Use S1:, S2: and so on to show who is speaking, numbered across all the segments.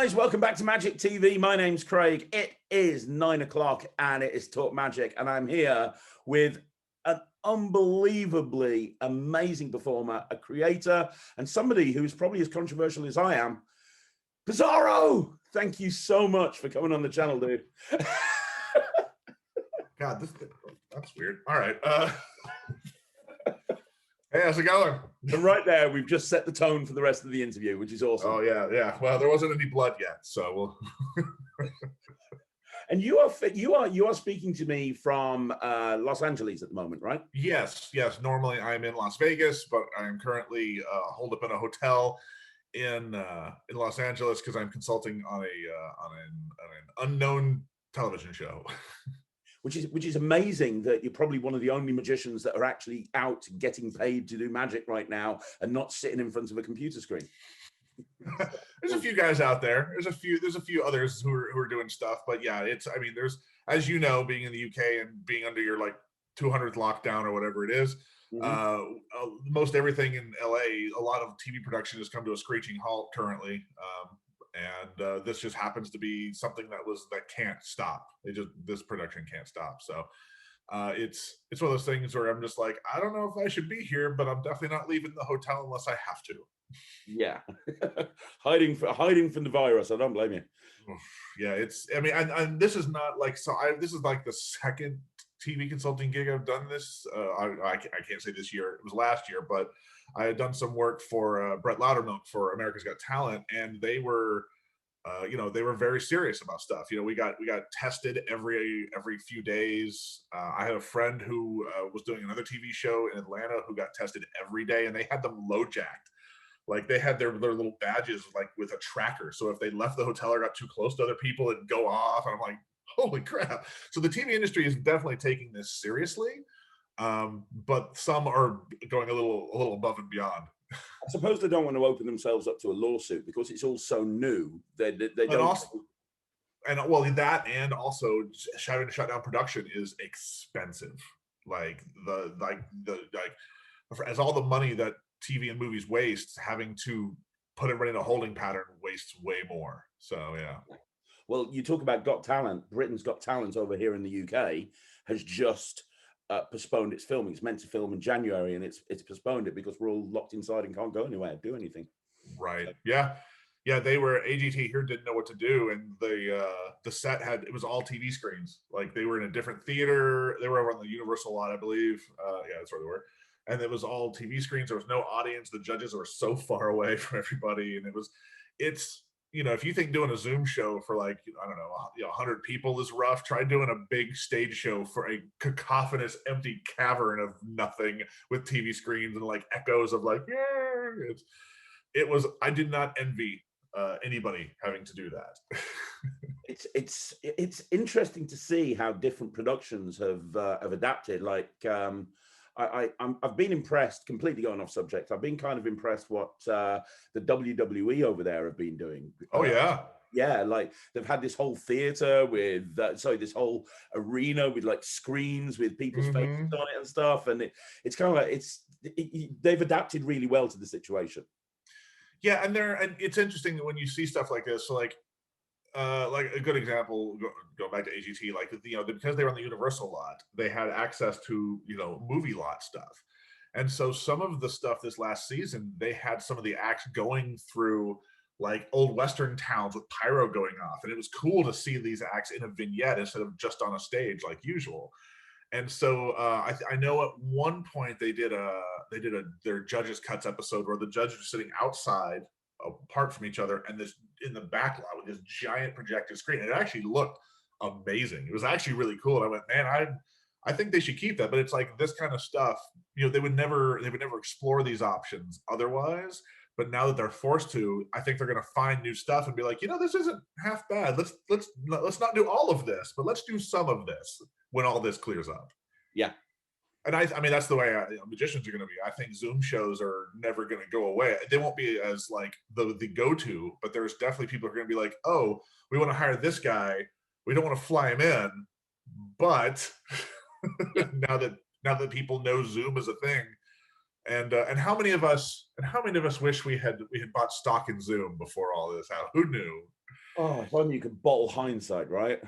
S1: guys, welcome back to Magic TV. My name's Craig. It is 9 o'clock and it is Talk Magic, and I'm here with an unbelievably amazing performer, a creator, and somebody who's probably as controversial as I am. Bizzaro, thank you so much for coming on the channel, dude.
S2: God, that's weird. All right. Hey, how's it going?
S1: And right there, we've just set the tone for the rest of the interview, which is awesome.
S2: Oh yeah. Well, there wasn't any blood yet, so we'll.
S1: And you are speaking to me from Los Angeles at the moment, right?
S2: Yes. Normally I'm in Las Vegas, but I am currently holed up in a hotel in Los Angeles because I'm consulting on an unknown television show.
S1: Which is amazing that you're probably one of the only magicians that are actually out getting paid to do magic right now and not sitting in front of a computer screen.
S2: There's a few guys out there. There's a few others who are doing stuff, but yeah, there's, as you know, being in the UK and being under your like 200th lockdown or whatever it is, most everything in LA, a lot of TV production has come to a screeching halt currently. And this just happens to be something that can't stop. This production can't stop. So it's one of those things where I'm just like, I don't know if I should be here, but I'm definitely not leaving the hotel unless I have to.
S1: Yeah, hiding from the virus. I don't blame you.
S2: Yeah, and this is not like, this is like the second TV consulting gig I've done this. I can't say this year, it was last year, but I had done some work for Brett Loudermilk for America's Got Talent, and they were, they were very serious about stuff. We got tested every few days. I had a friend who was doing another TV show in Atlanta who got tested every day, and they had them low jacked. Like they had their little badges like with a tracker. So if they left the hotel or got too close to other people, it'd go off. And I'm like, holy crap. So the TV industry is definitely taking this seriously. But some are going a little above and beyond.
S1: I suppose they don't want to open themselves up to a lawsuit because it's all so new. They don't.
S2: And also having to shut down production is expensive. As all the money that TV and movies waste, having to put everybody in a holding pattern wastes way more. So yeah.
S1: Well, you talk about Got Talent. Britain's Got Talent over here in the UK has just postponed its filming. It's meant to film in January, and it's postponed it because we're all locked inside and can't go anywhere, do anything.
S2: Right. So. Yeah. They were, AGT here didn't know what to do, and the set it was all TV screens. Like they were in a different theater. They were over on the Universal lot, I believe. Yeah, that's where they were. And it was all TV screens. There was no audience. The judges were so far away from everybody, and it's. If you think doing a Zoom show for like, I don't know, 100 people is rough, try doing a big stage show for a cacophonous, empty cavern of nothing with TV screens and like echoes of like, yeah. I did not envy anybody having to do that.
S1: It's interesting to see how different productions have adapted. Like, I've been impressed, completely going off subject. I've been kind of impressed what the WWE over there have been doing.
S2: Oh yeah.
S1: Yeah, like they've had this whole theater with, this whole arena with like screens with people's faces on it and stuff. And it's kind of like, they've adapted really well to the situation.
S2: Yeah, and it's interesting that when you see stuff like this, so like a good example, go back to AGT, like, because they were on the Universal lot, they had access to, movie lot stuff. And so some of the stuff this last season, they had some of the acts going through like old Western towns with pyro going off. And it was cool to see these acts in a vignette instead of just on a stage like usual. And so I know at one point they did their judges cuts episode where the judges were sitting outside apart from each other, and this in the back lot with this giant projector screen. It actually looked amazing. It was actually really cool. And I went, man, I think they should keep that. But it's like this kind of stuff, they would never explore these options otherwise. But now that they're forced to, I think they're going to find new stuff and be like, this isn't half bad. Let's not do all of this, but let's do some of this when all this clears up.
S1: Yeah.
S2: And I mean, that's the way magicians are going to be. I think Zoom shows are never going to go away. They won't be as like the go-to, but there's definitely people who are going to be like, oh, we want to hire this guy. We don't want to fly him in, but now that people know Zoom is a thing, And how many of us wish we had bought stock in Zoom before all this? How who knew?
S1: Oh, if only you could bottle hindsight, right?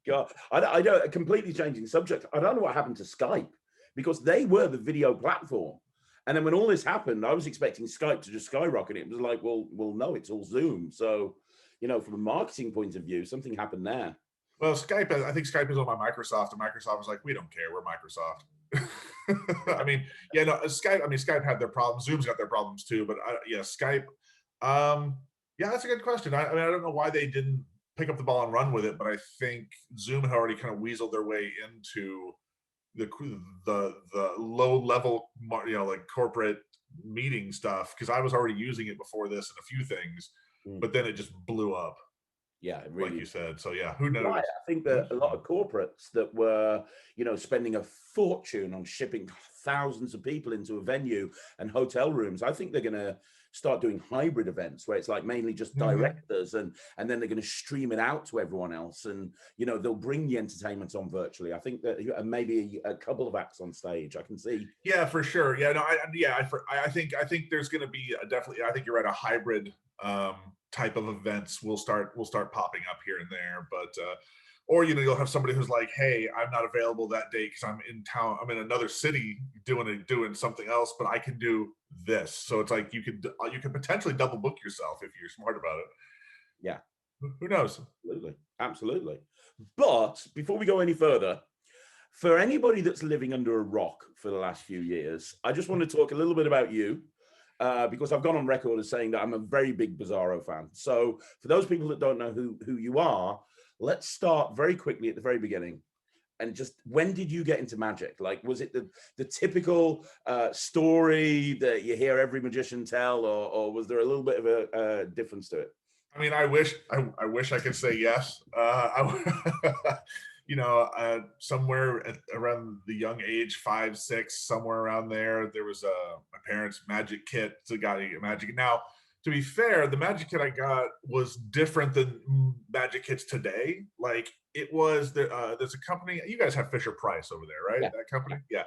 S1: God, I don't, completely changing subject. I don't know what happened to Skype, because they were the video platform. And then when all this happened, I was expecting Skype to just skyrocket. It was like, well, no, it's all Zoom. So, from a marketing point of view, something happened there.
S2: Well, Skype, I think Skype is owned by Microsoft, and Microsoft was like, we don't care, we're Microsoft. I mean, yeah, no, Skype had their problems. Zoom's got their problems too, but yeah, Skype. Yeah, that's a good question. I mean, I don't know why they didn't pick up the ball and run with it, but I think Zoom had already kind of weaseled their way into the low level, like corporate meeting stuff, because I was already using it before this and a few things, but then it just blew up.
S1: Yeah, it really,
S2: like you said. So yeah, who knows?
S1: right. I think that a lot of corporates that were, spending a fortune on shipping thousands of people into a venue and hotel rooms, I think they're going to start doing hybrid events where it's like mainly just directors, and then they're going to stream it out to everyone else, and they'll bring the entertainment on virtually. I think that maybe a couple of acts on stage. I can see.
S2: Yeah, for sure. Yeah, no, I think there's going to be definitely. I think you're right. A hybrid type of events will start popping up here and there, but or you'll have somebody who's like, hey, I'm not available that day because I'm in town, I'm in another city doing something else, but I can do this. So it's like you could potentially double book yourself if you're smart about it.
S1: Yeah,
S2: who knows?
S1: Absolutely. But before we go any further, for anybody that's living under a rock for the last few years, I just want to talk a little bit about you. Because I've gone on record as saying that I'm a very big Bizzaro fan. So for those people that don't know who you are, let's start very quickly at the very beginning. And just, when did you get into magic? Like, was it the typical story that you hear every magician tell, or was there a little bit of a difference to it?
S2: I mean, I wish I could say yes. Somewhere around the young age, 5, 6, somewhere around there was my parents' magic kit. So got to get magic. Now, to be fair, the magic kit I got was different than magic kits today. Like, it was there's a company. You guys have Fisher Price over there, right? Yeah. That company, yeah.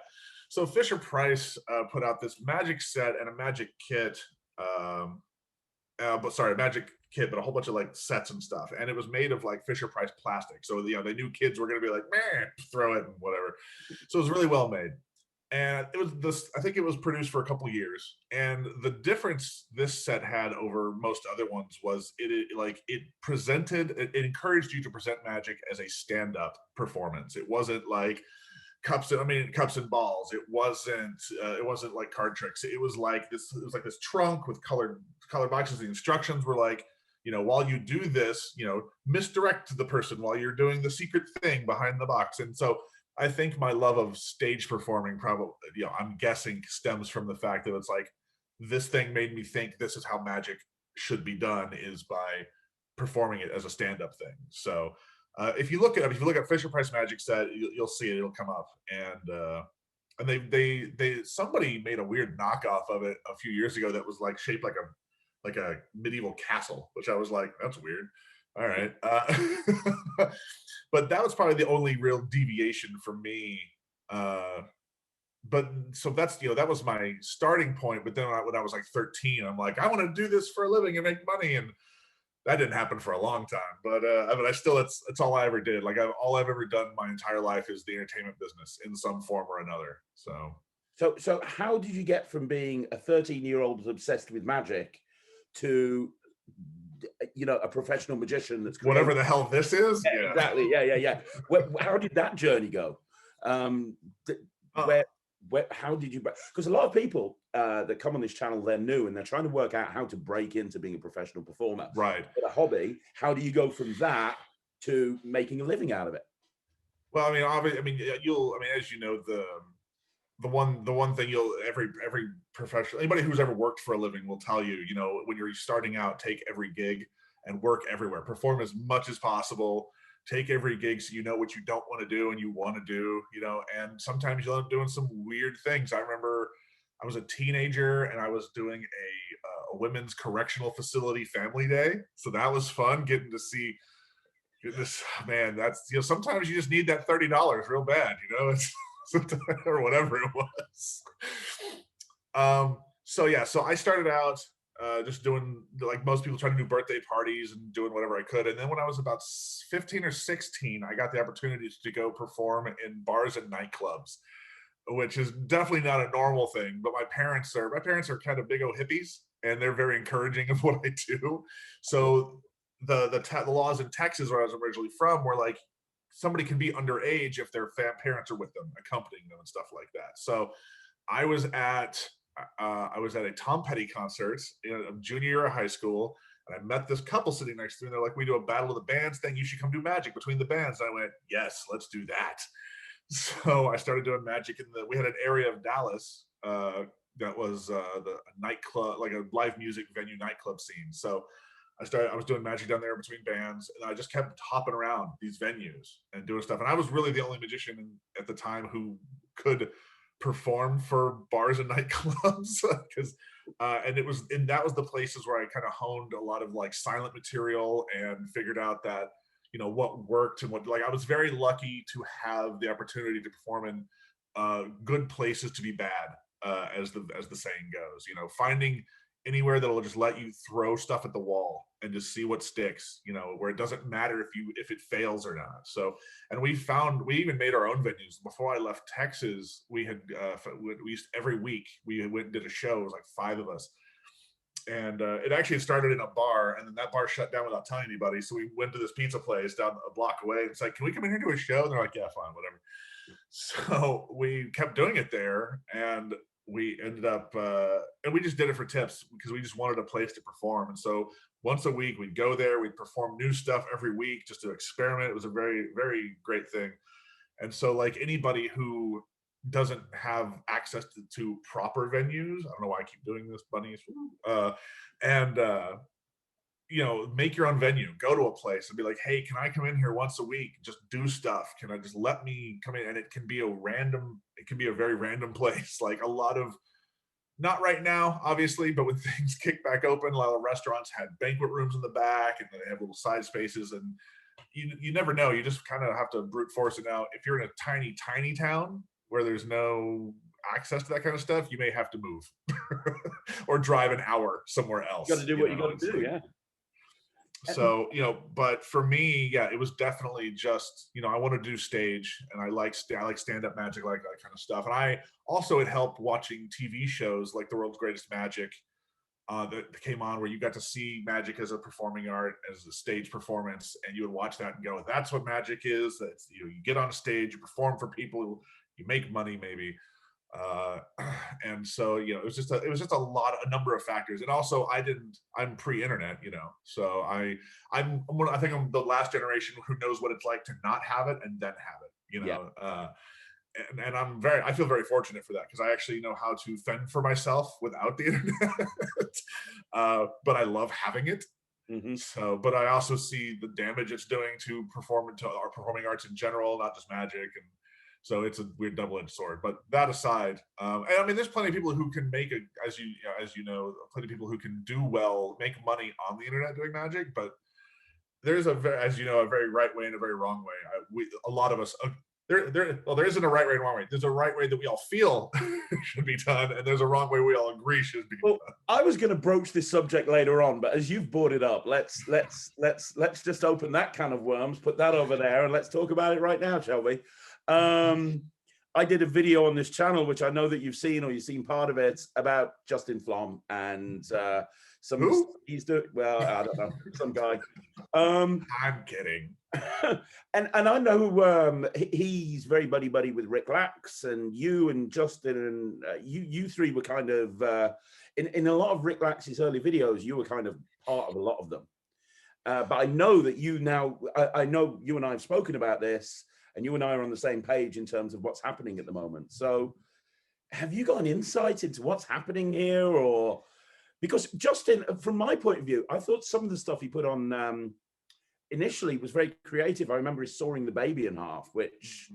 S2: So Fisher Price put out this magic set and a magic kit. Magic kit, but a whole bunch of like sets and stuff, and it was made of like Fisher Price plastic. So they knew kids were going to be like, man, throw it and whatever. So it was really well made, and it was this. I think it was produced for a couple of years, and the difference this set had over most other ones was it encouraged you to present magic as a stand-up performance. It wasn't like cups and balls. It wasn't like card tricks. It was like this trunk with colored boxes. The instructions were like, while you do this, misdirect the person while you're doing the secret thing behind the box. And so I think my love of stage performing probably, I'm guessing, stems from the fact that it's like, this thing made me think this is how magic should be done, is by performing it as a stand-up thing. So if you look at Fisher Price magic set, you'll see it. It'll come up, and they somebody made a weird knockoff of it a few years ago that was like shaped like a medieval castle, which I was like, that's weird. All right, but that was probably the only real deviation for me. But so that's that was my starting point. But then when I was like 13, I'm like, I want to do this for a living and make money, and that didn't happen for a long time, but I still, it's all I ever did. Like, all I've ever done my entire life is the entertainment business in some form or another.
S1: So how did you get from being a 13-year-old obsessed with magic to, a professional magician that's creating...
S2: whatever the hell this is?
S1: Yeah. Exactly. Yeah. How did that journey go? How did you, because a lot of people that come on this channel, they're new and they're trying to work out how to break into being a professional performer,
S2: right?
S1: But a hobby, how do you go from that to making a living out of it?
S2: Well, as you know, the one thing every professional, anybody who's ever worked for a living will tell you, when you're starting out, take every gig and work everywhere, perform as much as possible. Take every gig so you know what you don't want to do and you want to do, and sometimes you'll end up doing some weird things. I remember I was a teenager and I was doing a women's correctional facility family day. So that was fun, getting to see this, man. That's, sometimes you just need that $30 real bad, or whatever it was. So yeah, so I started out just doing, like most people, trying to do birthday parties and doing whatever I could. And then when I was about 15 or 16, I got the opportunity to go perform in bars and nightclubs, which is definitely not a normal thing. But my parents are kind of big old hippies, and they're very encouraging of what I do. So the laws in Texas, where I was originally from, were like, somebody can be underage if their parents are with them, accompanying them and stuff like that. So I was at a Tom Petty concert in a junior year of high school, and I met this couple sitting next to me. And they're like, "We do a battle of the bands thing. You should come do magic between the bands." And I went, "Yes, let's do that." So I started doing magic we had an area of Dallas that was the nightclub, like a live music venue nightclub scene. So I was doing magic down there between bands, and I just kept hopping around these venues and doing stuff. And I was really the only magician at the time who could perform for bars and nightclubs, because that was the places where I kind of honed a lot of like silent material and figured out that, you know, what worked and what, like, I was very lucky to have the opportunity to perform in good places to be bad, as the saying goes. You know, finding anywhere that'll just let you throw stuff at the wall and just see what sticks, you know, where it doesn't matter if it fails or not. So, and we even made our own venues. Before I left Texas, we used every week we went and did a show. It was like 5 of us, and it actually started in a bar, and then that bar shut down without telling anybody. So we went to this pizza place down a block away, and it's like, "Can we come in here and do a show?" And they're like, "Yeah, fine, whatever." So we kept doing it there, and we ended up and we just did it for tips, because we just wanted a place to perform. And so once a week we'd go there, we'd perform new stuff every week just to experiment. It was a very, very great thing. And so, like, anybody who doesn't have access to proper venues, I don't know why I keep doing this, bunnies, and you know, make your own venue, go to a place and be like, "Hey, can I come in here once a week, just do stuff? Can I just let me come in?" And it can be a very random place. Like, a lot of, not right now, obviously, but when things kick back open, a lot of restaurants had banquet rooms in the back, and they have little side spaces, and you never know. You just kind of have to brute force it out. If you're in a tiny, tiny town where there's no access to that kind of stuff, you may have to move or drive an hour somewhere else.
S1: You got to do what you got to do, yeah.
S2: So, you know, but for me, yeah, it was definitely just, you know, I want to do stage, and I like stand-up magic, like that kind of stuff. And it helped watching TV shows like The World's Greatest Magic that came on, where you got to see magic as a performing art, as a stage performance, and you would watch that and go, "That's what magic is." That's, you know, you get on a stage, you perform for people, you make money, maybe. And so, you know, it was just a number of factors. And also, I'm pre-internet, you know, so I think I'm the last generation who knows what it's like to not have it and then have it, you know. Yeah. And I feel very fortunate for that, because I actually know how to fend for myself without the internet. But I love having it. Mm-hmm. So, but I also see the damage it's doing to our performing arts in general, not just magic. And so it's a weird double-edged sword. But that aside, and I mean, there's plenty of people who can make as you know, plenty of people who can do well, make money on the internet doing magic. But there's a very right way and a very wrong way. A lot of us, there isn't a right way and wrong way. There's a right way that we all feel should be done, and there's a wrong way we all agree should be done.
S1: I was going to broach this subject later on, but as you've brought it up, let's just open that can of worms, put that over there, and let's talk about it right now, shall we? I did a video on this channel, which I know that you've seen, or you've seen part of it, about Justin Flom and he's doing. Well, I don't know, some guy.
S2: I'm kidding.
S1: and I know he's very buddy with Rick Lax, and you and Justin, and you three were kind of in a lot of Rick Lax's early videos. You were kind of part of a lot of them. But I know that I know you and I have spoken about this, and you and I are on the same page in terms of what's happening at the moment. So have you got an insight into what's happening here? Or because Justin, from my point of view, I thought some of the stuff he put on initially was very creative. I remember his sawing the baby in half, which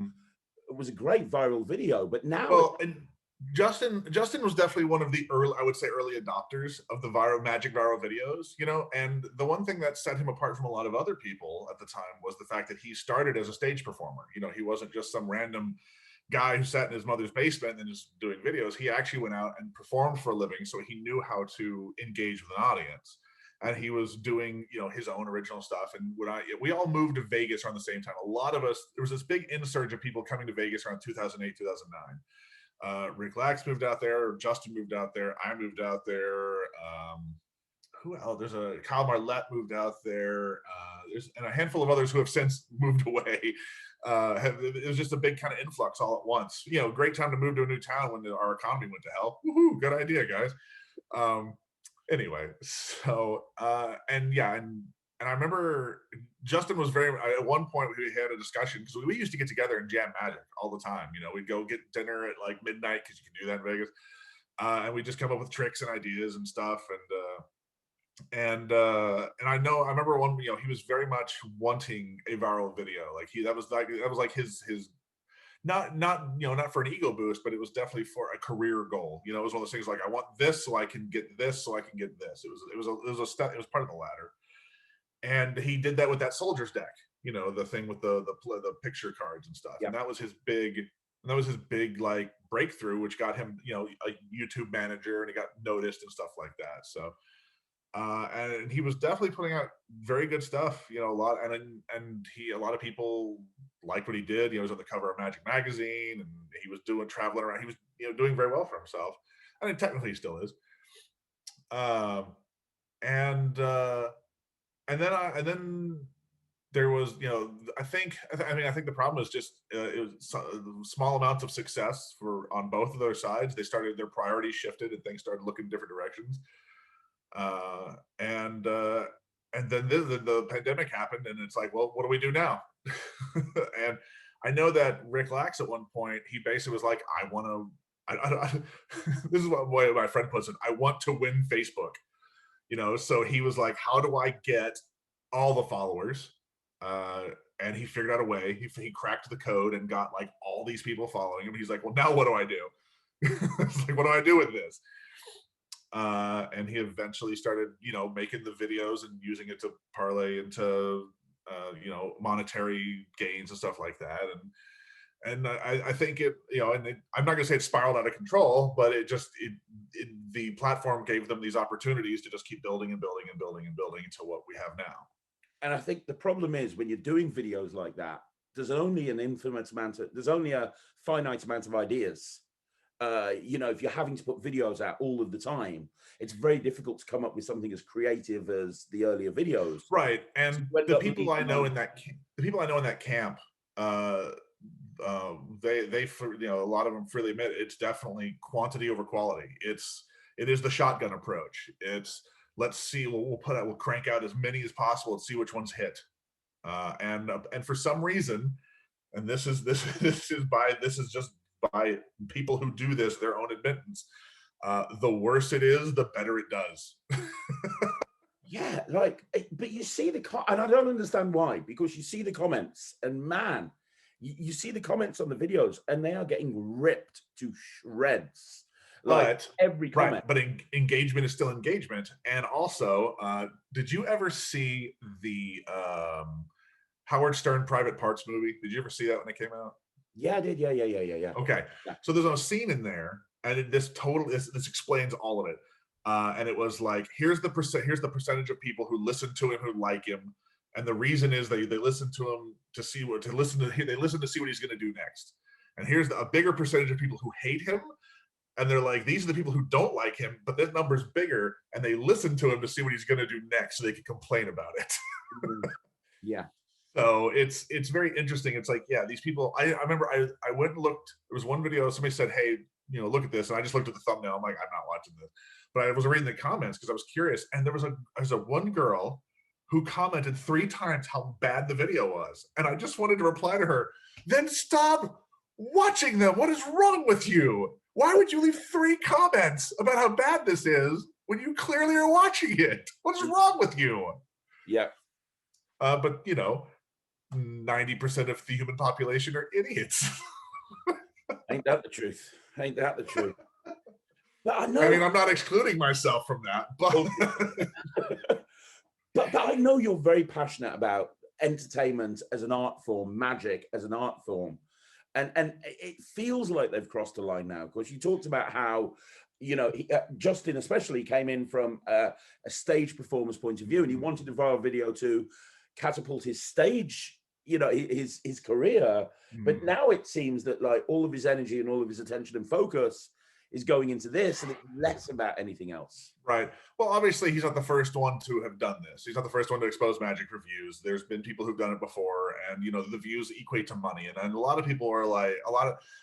S1: was a great viral video. But now,
S2: Justin was definitely one of the early adopters of the magic viral videos, you know. And the one thing that set him apart from a lot of other people at the time was the fact that he started as a stage performer. You know, he wasn't just some random guy who sat in his mother's basement and just doing videos. He actually went out and performed for a living, so he knew how to engage with an audience. And he was doing, you know, his own original stuff. And we all moved to Vegas around the same time. A lot of us, there was this big insurge of people coming to Vegas around 2008, 2009. Rick Lax moved out there, Justin moved out there, I moved out there. Who else? There's a Kyle Marlette moved out there. And a handful of others who have since moved away. It was just a big kind of influx all at once. You know, great time to move to a new town when our economy went to hell. Woohoo, good idea, guys. Anyway, so and I remember Justin was very, at one point we had a discussion because we used to get together and jam Magic all the time. You know, we'd go get dinner at like midnight because you can do that in Vegas, and we just come up with tricks and ideas and stuff. And I remember one, you know, he was very much wanting a viral video. Like that was like his not you know, not for an ego boost, but it was definitely for a career goal. You know, it was one of those things like, I want this so I can get this, so I can get this. It was a step, it was part of the ladder. And he did that with that soldier's deck, you know, the thing with the picture cards and stuff. Yeah. And that was his big like breakthrough, which got him, you know, a YouTube manager, and he got noticed and stuff like that. So and he was definitely putting out very good stuff, you know, a lot of people liked what he did. He was on the cover of Magic magazine, and he was traveling around. He was, you know, doing very well for himself. I mean, technically he still is. And then there was, you know, I think the problem is just it was small amounts of success on both of their sides. Their priorities shifted and things started looking different directions. And then the pandemic happened, and it's like, well, what do we do now? And I know that Rick Lax at one point, he basically was like, I want to, this is what my friend puts it, I want to win Facebook, you know? So he was like, how do I get all the followers? And he figured out a way. He cracked the code and got like all these people following him. He's like, well, now what do I do? It's like, what do I do with this? And he eventually started, you know, making the videos and using it to parlay into, you know, monetary gains and stuff like that. And I think it, you know, and I'm not gonna say it spiraled out of control, but the platform gave them these opportunities to just keep building and building and building and building to what we have now.
S1: And I think the problem is when you're doing videos like that, there's only a finite amount of ideas. You know, if you're having to put videos out all of the time, it's very difficult to come up with something as creative as the earlier videos.
S2: Right. And the people I know in that camp, they you know, a lot of them freely admit it's definitely quantity over quality. It is the shotgun approach. It's, let's see, we'll crank out as many as possible and see which ones hit. And for some reason, and this is just by people who do this, their own admittance, the worse it is, the better it does.
S1: Yeah, like, but you see and I don't understand why, because you see the comments, and man, you see the comments on the videos, and they are getting ripped to shreds. Like every comment.
S2: Right, but engagement is still engagement. And also, did you ever see the Howard Stern Private Parts movie? Did you ever see that when it came out?
S1: Yeah, I did. Yeah.
S2: Okay, yeah. So there's a scene in there, and this explains all of it. And it was like, here's the percentage of people who listen to him, who like him, and the reason is they listen to him to see what he's going to do next. And here's a bigger percentage of people who hate him, and they're like, these are the people who don't like him, but that number's bigger, and they listen to him to see what he's going to do next, so they can complain about it.
S1: Yeah.
S2: So it's very interesting. It's like, yeah, these people, I remember I went and looked, there was one video, somebody said, hey, you know, look at this. And I just looked at the thumbnail. I'm like, I'm not watching this. But I was reading the comments because I was curious. And there was a one girl who commented 3 times how bad the video was. And I just wanted to reply to her, then stop watching them. What is wrong with you? Why would you leave 3 comments about how bad this is when you clearly are watching it? What is wrong with you?
S1: Yeah.
S2: But, you know, 90% of the human population are idiots.
S1: Ain't that the truth? Ain't that the truth? But I know.
S2: I mean, I'm not excluding myself from that, but
S1: but I know you're very passionate about entertainment as an art form, magic as an art form, and it feels like they've crossed a line now, because you talked about how, you know, Justin especially came in from a stage performance point of view, and he wanted the viral video to catapult his stage, you know, his career. But now it seems that like all of his energy and all of his attention and focus is going into this, and it's less about anything else.
S2: Right. Well, obviously, he's not the first one to have done this. He's not the first one to expose magic for views. There's been people who've done it before, and you know, the views equate to money. And a lot of people are like,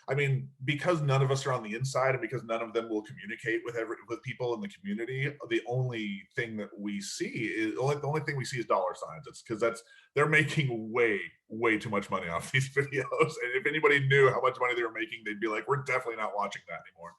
S2: I mean, because none of us are on the inside, and because none of them will communicate with people in the community, the only thing that we see is the only thing we see is dollar signs. It's because they're making way too much money off these videos. And if anybody knew how much money they were making, they'd be like, we're definitely not watching that anymore.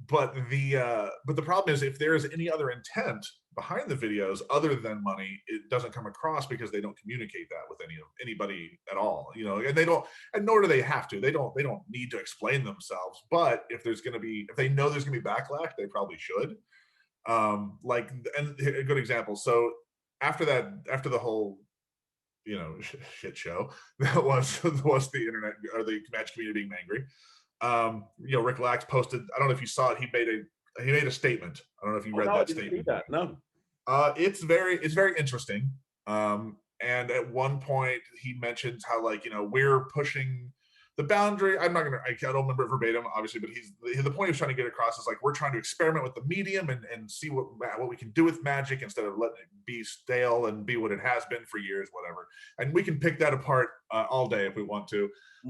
S2: But the problem is, if there is any other intent behind the videos other than money, it doesn't come across, because they don't communicate that with anybody at all, you know, and they don't, and nor do they have to. They don't need to explain themselves. But if they know there's gonna be backlash, they probably should. Like, and a good example. So after the whole, you know, shit show that was the internet or the magic community being angry, you know, Rick Lax posted, I don't know if you saw it, he made a statement. I don't know if you read that statement.
S1: No.
S2: It's very interesting. And at one point he mentions how, like, you know, we're pushing the boundary. I don't remember it verbatim, obviously, but the point he's trying to get across is like, we're trying to experiment with the medium and see what we can do with magic, instead of letting it be stale and be what it has been for years, whatever. And we can pick that apart all day if we want to.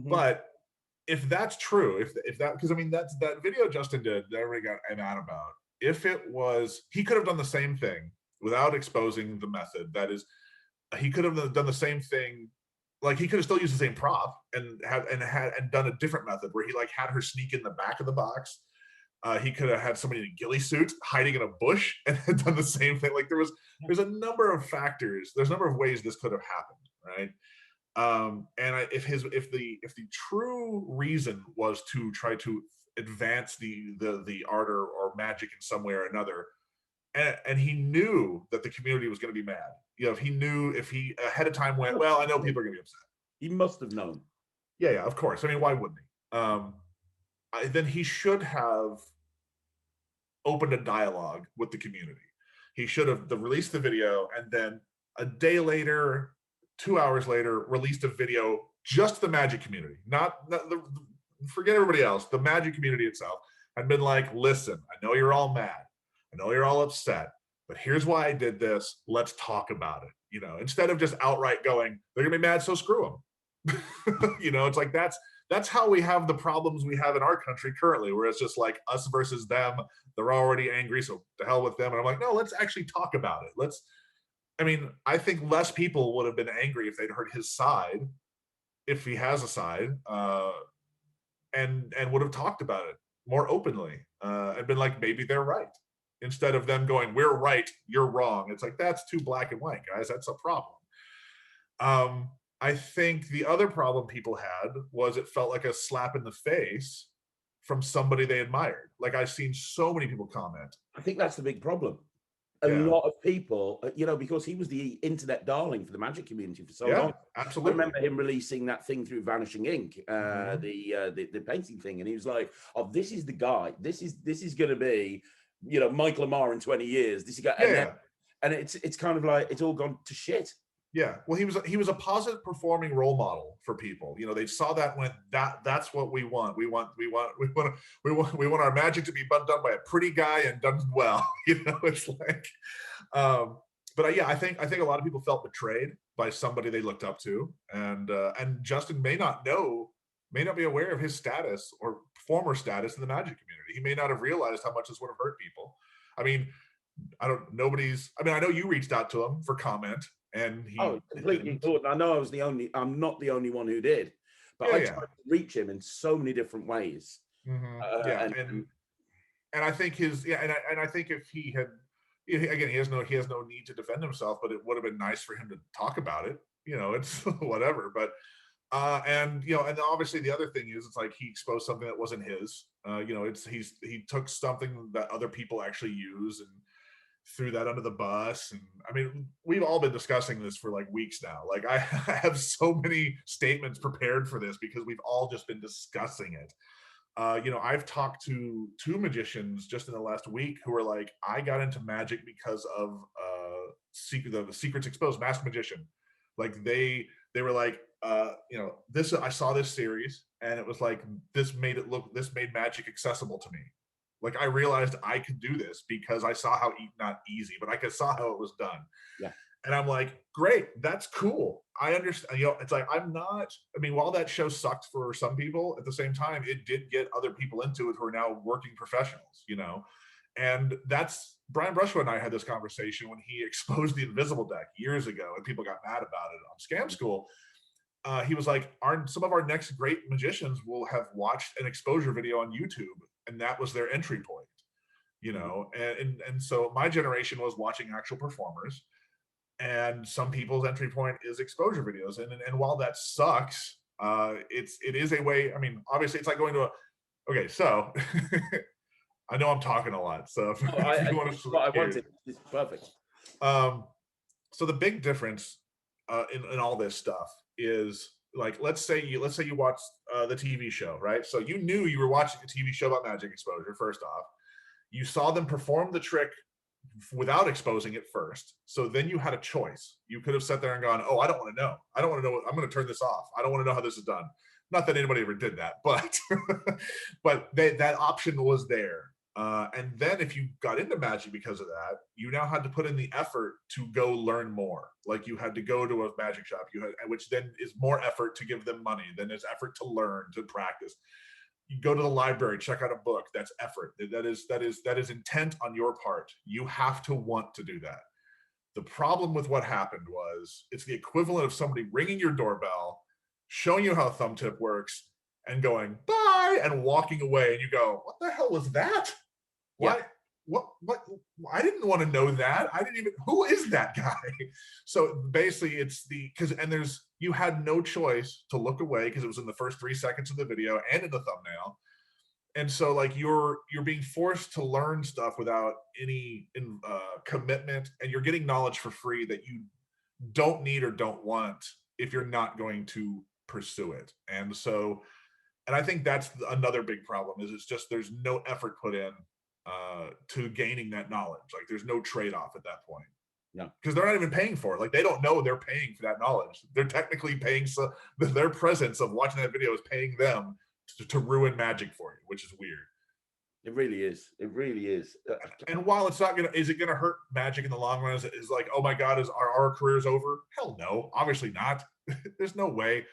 S2: But if that's true, if that, because I mean, that video Justin did that everybody got mad about, if it was, he could have done the same thing without exposing the method. That is, he could have done the same thing. Like, he could have still used the same prop and done a different method where he like had her sneak in the back of the box. He could have had somebody in a ghillie suit hiding in a bush and had done the same thing. Like, there's a number of factors. There's a number of ways this could have happened, right? And if the true reason was to try to advance the art or magic in some way or another, and he knew that the community was going to be mad, you know, if he ahead of time went, well, I know people are going to be upset.
S1: He must have known.
S2: Yeah, of course. I mean, why wouldn't he? Then he should have opened a dialogue with the community. He should have released the video, and then a day later, 2 hours later, released a video just to the magic community, forget everybody else, the magic community itself, and been like, listen, I know you're all mad, I know you're all upset, but here's why I did this. Let's talk about it. You know, instead of just outright going, they're gonna be mad, so screw them. You know, it's like, that's how we have the problems we have in our country currently, where it's just like us versus them. They're already angry, so to hell with them. And I'm like, no, let's actually talk about it. I mean, I think less people would have been angry if they'd heard his side, if he has a side, and would have talked about it more openly, and been like, maybe they're right, instead of them going, we're right, you're wrong. It's like, that's too black and white, guys. That's a problem. I think the other problem people had was it felt like a slap in the face from somebody they admired. Like, I've seen so many people comment.
S1: I think that's the big problem. A lot of people, you know, because he was the internet darling for the magic community for so long.
S2: Absolutely.
S1: I remember him releasing that thing through Vanishing Ink, the painting thing, and he was like, "Oh, this is the guy. This is going to be, you know, Mike Lamar in 20 years. This guy." And it's kind of like it's all gone to shit.
S2: Yeah, well, he was a positive performing role model for people. You know, they saw that and went, that's what we want. We want our magic to be done by a pretty guy and done well. You know, it's like, but yeah, I think a lot of people felt betrayed by somebody they looked up to, and Justin may not be aware of his status or former status in the magic community. He may not have realized how much this would have hurt people. I mean, I know you reached out to him for comment. And he
S1: completely thought. I know I'm not the only one who did, but I tried to reach him in so many different ways.
S2: And I think and I think if he had, again, he has no need to defend himself, but it would have been nice for him to talk about it. You know, it's whatever. But and you know, and obviously the other thing is, it's like he exposed something that wasn't his. You know, he took something that other people actually use and threw that under the bus. And I mean, we've all been discussing this for like weeks now. Like I have so many statements prepared for this because we've all just been discussing it. You know, I've talked to 2 magicians just in the last week who are like, I got into magic because of the Secrets Exposed, Masked Magician. Like they were like, you know, this, I saw this series and it was like, this made magic accessible to me. Like I realized I could do this because I saw how, not easy, but I saw how it was done.
S1: Yeah.
S2: And I'm like, great, that's cool. I understand. You know, it's like, I'm not, I mean, while that show sucked for some people, at the same time, it did get other people into it who are now working professionals, you know? And that's, Brian Brushwood and I had this conversation when he exposed the Invisible Deck years ago and people got mad about it on Scam School. He was like, some of our next great magicians will have watched an exposure video on YouTube, and that was their entry point, you know? And so my generation was watching actual performers. And some people's entry point is exposure videos, and while that sucks, it is a way. I mean, obviously, it's like going to a. Okay, so I know I'm talking a lot, so if you want to switch gears,
S1: it's perfect.
S2: So the big difference in all this stuff is like, let's say you watched the TV show, right? So you knew you were watching a TV show about magic exposure. First off, you saw them perform the trick without exposing it first. So then you had a choice. You could have sat there and gone, oh, I don't want to know. I don't want to know. I'm going to turn this off. I don't want to know how this is done. Not that anybody ever did that, but but that option was there. And then if you got into magic because of that, you now had to put in the effort to go learn more. Like you had to go to a magic shop, which then is more effort to give them money. Then it's effort to learn, to practice. You go to the library, check out a book. That's effort. That is intent on your part. You have to want to do that. The problem with what happened was it's the equivalent of somebody ringing your doorbell, showing you how a thumb tip works, and going bye and walking away. And you go, what the hell was that? Why?
S1: Yeah.
S2: What? I didn't want to know that. I didn't even. Who is that guy? So basically, you had no choice to look away because it was in the first 3 seconds of the video and in the thumbnail. And so like you're being forced to learn stuff without any commitment, and you're getting knowledge for free that you don't need or don't want if you're not going to pursue it. And I think that's another big problem is it's just there's no effort put in to gaining that knowledge. Like there's no trade-off at that point.
S1: Yeah,
S2: because they're not even paying for it. Like they don't know they're paying for that knowledge. They're technically paying, so their presence of watching that video is paying them to ruin magic for you, which is weird.
S1: It really is. It really is.
S2: And while it's not is it gonna hurt magic in the long run? Is like, oh my God, are our careers over? Hell no, obviously not. There's no way.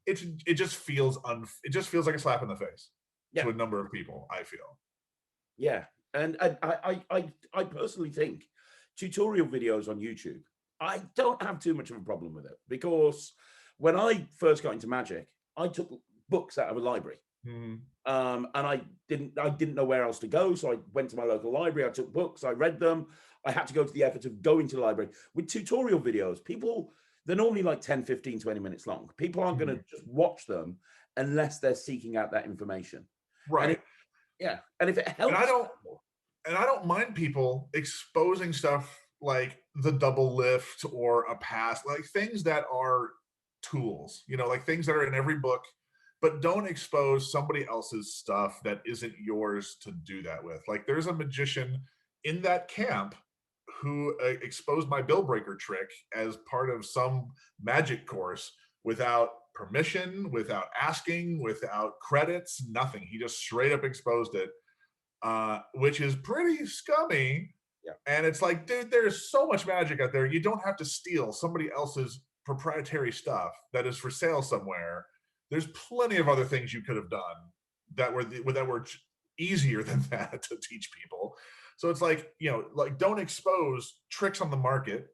S2: It just feels like a slap in the face to a number of people, I feel.
S1: Yeah, and I personally think tutorial videos on YouTube, I don't have too much of a problem with it, because when I first got into magic, I took books out of a library.
S2: Mm-hmm.
S1: And I didn't know where else to go, so I went to my local library. I took books, I read them. I had to go to the effort of going to the library. With tutorial videos, they're normally like 10, 15, 20 minutes long. People aren't going to just watch them unless they're seeking out that information.
S2: Right.
S1: And if it helps,
S2: and I don't mind people exposing stuff like the double lift or a pass, like things that are tools, like things that are in every book, but don't expose somebody else's stuff that isn't yours to do that with. Like there's a magician in that camp who exposed my bill breaker trick as part of some magic course without permission, without asking, without credits, nothing. He just straight up exposed it. Which is pretty scummy.
S1: Yeah.
S2: And it's like, dude, there's so much magic out there. You don't have to steal somebody else's proprietary stuff that is for sale somewhere. There's plenty of other things you could have done that were easier than that to teach people. So it's like, like don't expose tricks on the market,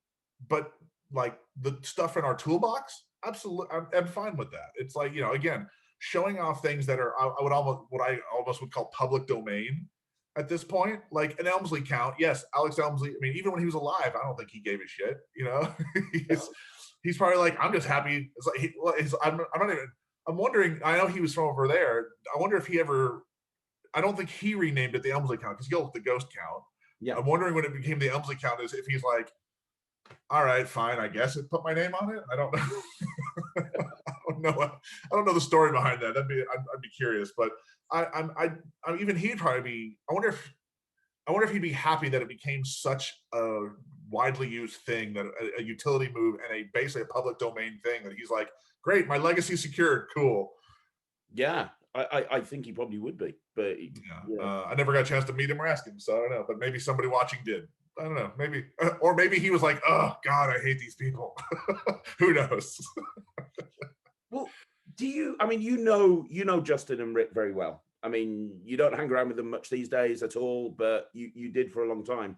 S2: but like the stuff in our toolbox, absolutely, I'm fine with that. It's like, again, showing off things that are what I almost would call public domain at this point, like an Elmsley count. Yes, Alex Elmsley. I mean, even when he was alive, I don't think he gave a shit. He's probably like, I'm just happy. It's like I'm not even. I'm wondering. I know he was from over there. I wonder if he ever. I don't think he renamed it the Elmsley count because he called it the ghost count.
S1: Yeah.
S2: I'm wondering when it became the Elmsley count is if he's like, all right, fine, I guess it put my name on it. I don't know. I don't know the story behind that. I'd be curious, but I'm even he'd probably be. I wonder if he'd be happy that it became such a widely used thing, that a utility move and basically a public domain thing, that he's like, great, my legacy secured, cool.
S1: Yeah, I think he probably would be, but
S2: I never got a chance to meet him or ask him, so I don't know. But maybe somebody watching did. I don't know. Maybe, or maybe he was like, "Oh God, I hate these people." Who knows?
S1: Well, do you? I mean, you know Justin and Rick very well. I mean, you don't hang around with them much these days at all, but you did for a long time.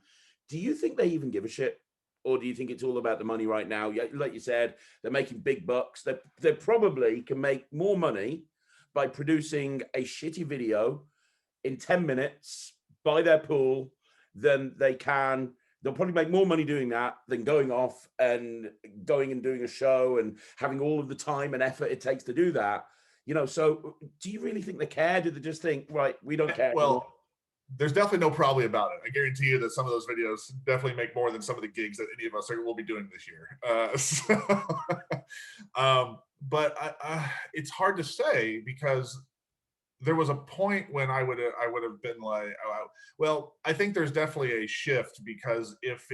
S1: Do you think they even give a shit? Or do you think it's all about the money right now? Like you said, they're making big bucks. They probably can make more money by producing a shitty video in 10 minutes by their pool than they can. They'll probably make more money doing that than going off and going and doing a show and having all of the time and effort it takes to do that. So do you really think they care? Do they just think, right, we don't care anymore?
S2: There's definitely no probably about it. I guarantee you that some of those videos definitely make more than some of the gigs that any of us will be doing this year. But it's hard to say, because there was a point when I would have been like, well, I think there's definitely a shift, because if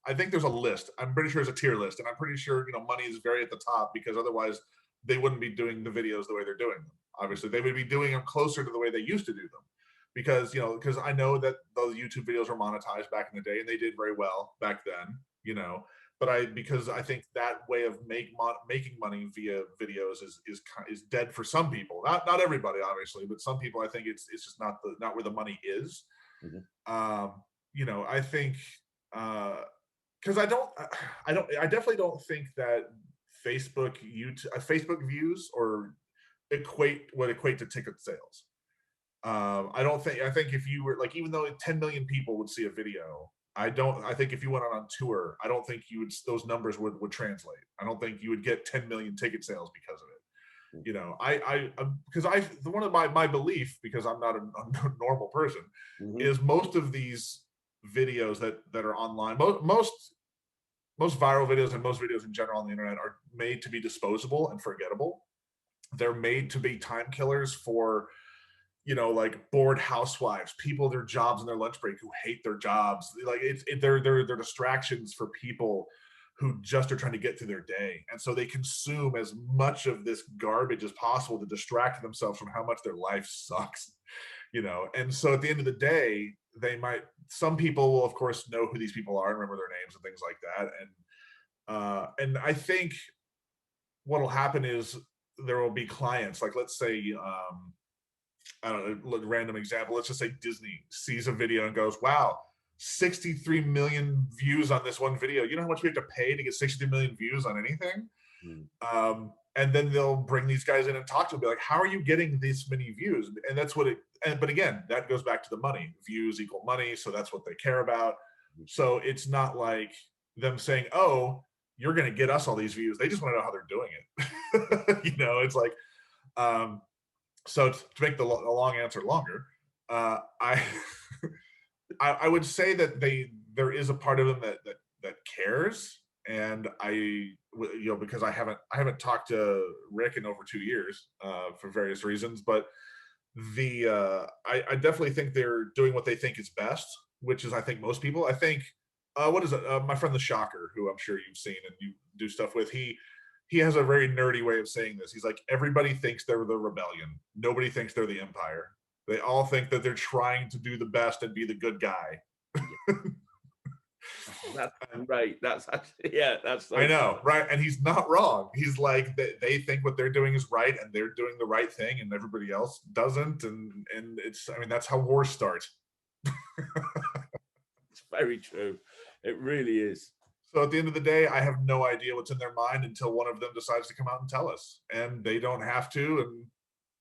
S2: I think there's a list, I'm pretty sure there's a tier list, and I'm pretty sure money is very at the top, because otherwise they wouldn't be doing the videos the way they're doing them. Obviously, they would be doing them closer to the way they used to do them, because I know that those YouTube videos were monetized back in the day, and they did very well back then, but because I think that way of making money via videos is dead for some people. Not everybody, obviously, but some people. I think it's just not where the money is. I think because I definitely don't think that Facebook views would equate to ticket sales. I think if you were like, even though 10 million people would see a video, I think if you went on tour, I don't think those numbers would translate. I don't think you would get 10 million ticket sales because of it. Because one of my belief, because I'm not a normal person, is most of these videos that are online, most viral videos and most videos in general on the internet are made to be disposable and forgettable. They're made to be time killers for like bored housewives, people, their jobs and their lunch break, who hate their jobs. Like they're distractions for people who just are trying to get through their day. And so they consume as much of this garbage as possible to distract themselves from how much their life sucks, And so at the end of the day, some people will of course know who these people are and remember their names and things like that. And I think what'll happen is there will be clients, like, let's say, I don't know, random example. Let's just say Disney sees a video and goes, wow, 63 million views on this one video. You know how much we have to pay to get 63 million views on anything? And then they'll bring these guys in and talk to them, be like, how are you getting this many views? And that's what but again, that goes back to the money. Views equal money. So that's what they care about. So it's not like them saying, oh, you're going to get us all these views. They just want to know how they're doing it. It's like, so to make the long answer longer, I would say that there is a part of them that cares, and because I haven't talked to Rick in over 2 years for various reasons, but I definitely think they're doing what they think is best, which is, I think most people. I think what is it? My friend the Shocker, who I'm sure you've seen and you do stuff with, he has a very nerdy way of saying this. He's like, everybody thinks they're the rebellion. Nobody thinks they're the empire. They all think that they're trying to do the best and be the good guy.
S1: That's right. That's actually, that's so
S2: I know, right? And he's not wrong. He's like, they think what they're doing is right, and they're doing the right thing, and everybody else doesn't. And that's how wars start.
S1: It's very true. It really is.
S2: So at the end of the day, I have no idea what's in their mind until one of them decides to come out and tell us. And they don't have to, and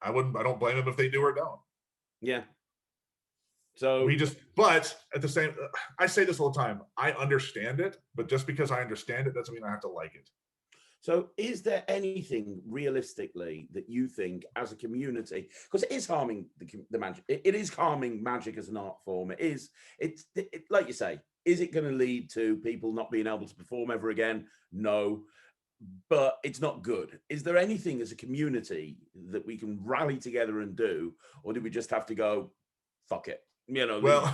S2: I don't blame them if they do or don't.
S1: Yeah. So
S2: but at the same, I say this all the time, I understand it, but just because I understand it doesn't mean I have to like it.
S1: So is there anything realistically that you think as a community, because it is harming the magic, it is harming magic as an art form. It's like you say, is it going to lead to people not being able to perform ever again? No, but it's not good. Is there anything as a community that we can rally together and do, or do we just have to go, fuck it? You know,
S2: Well,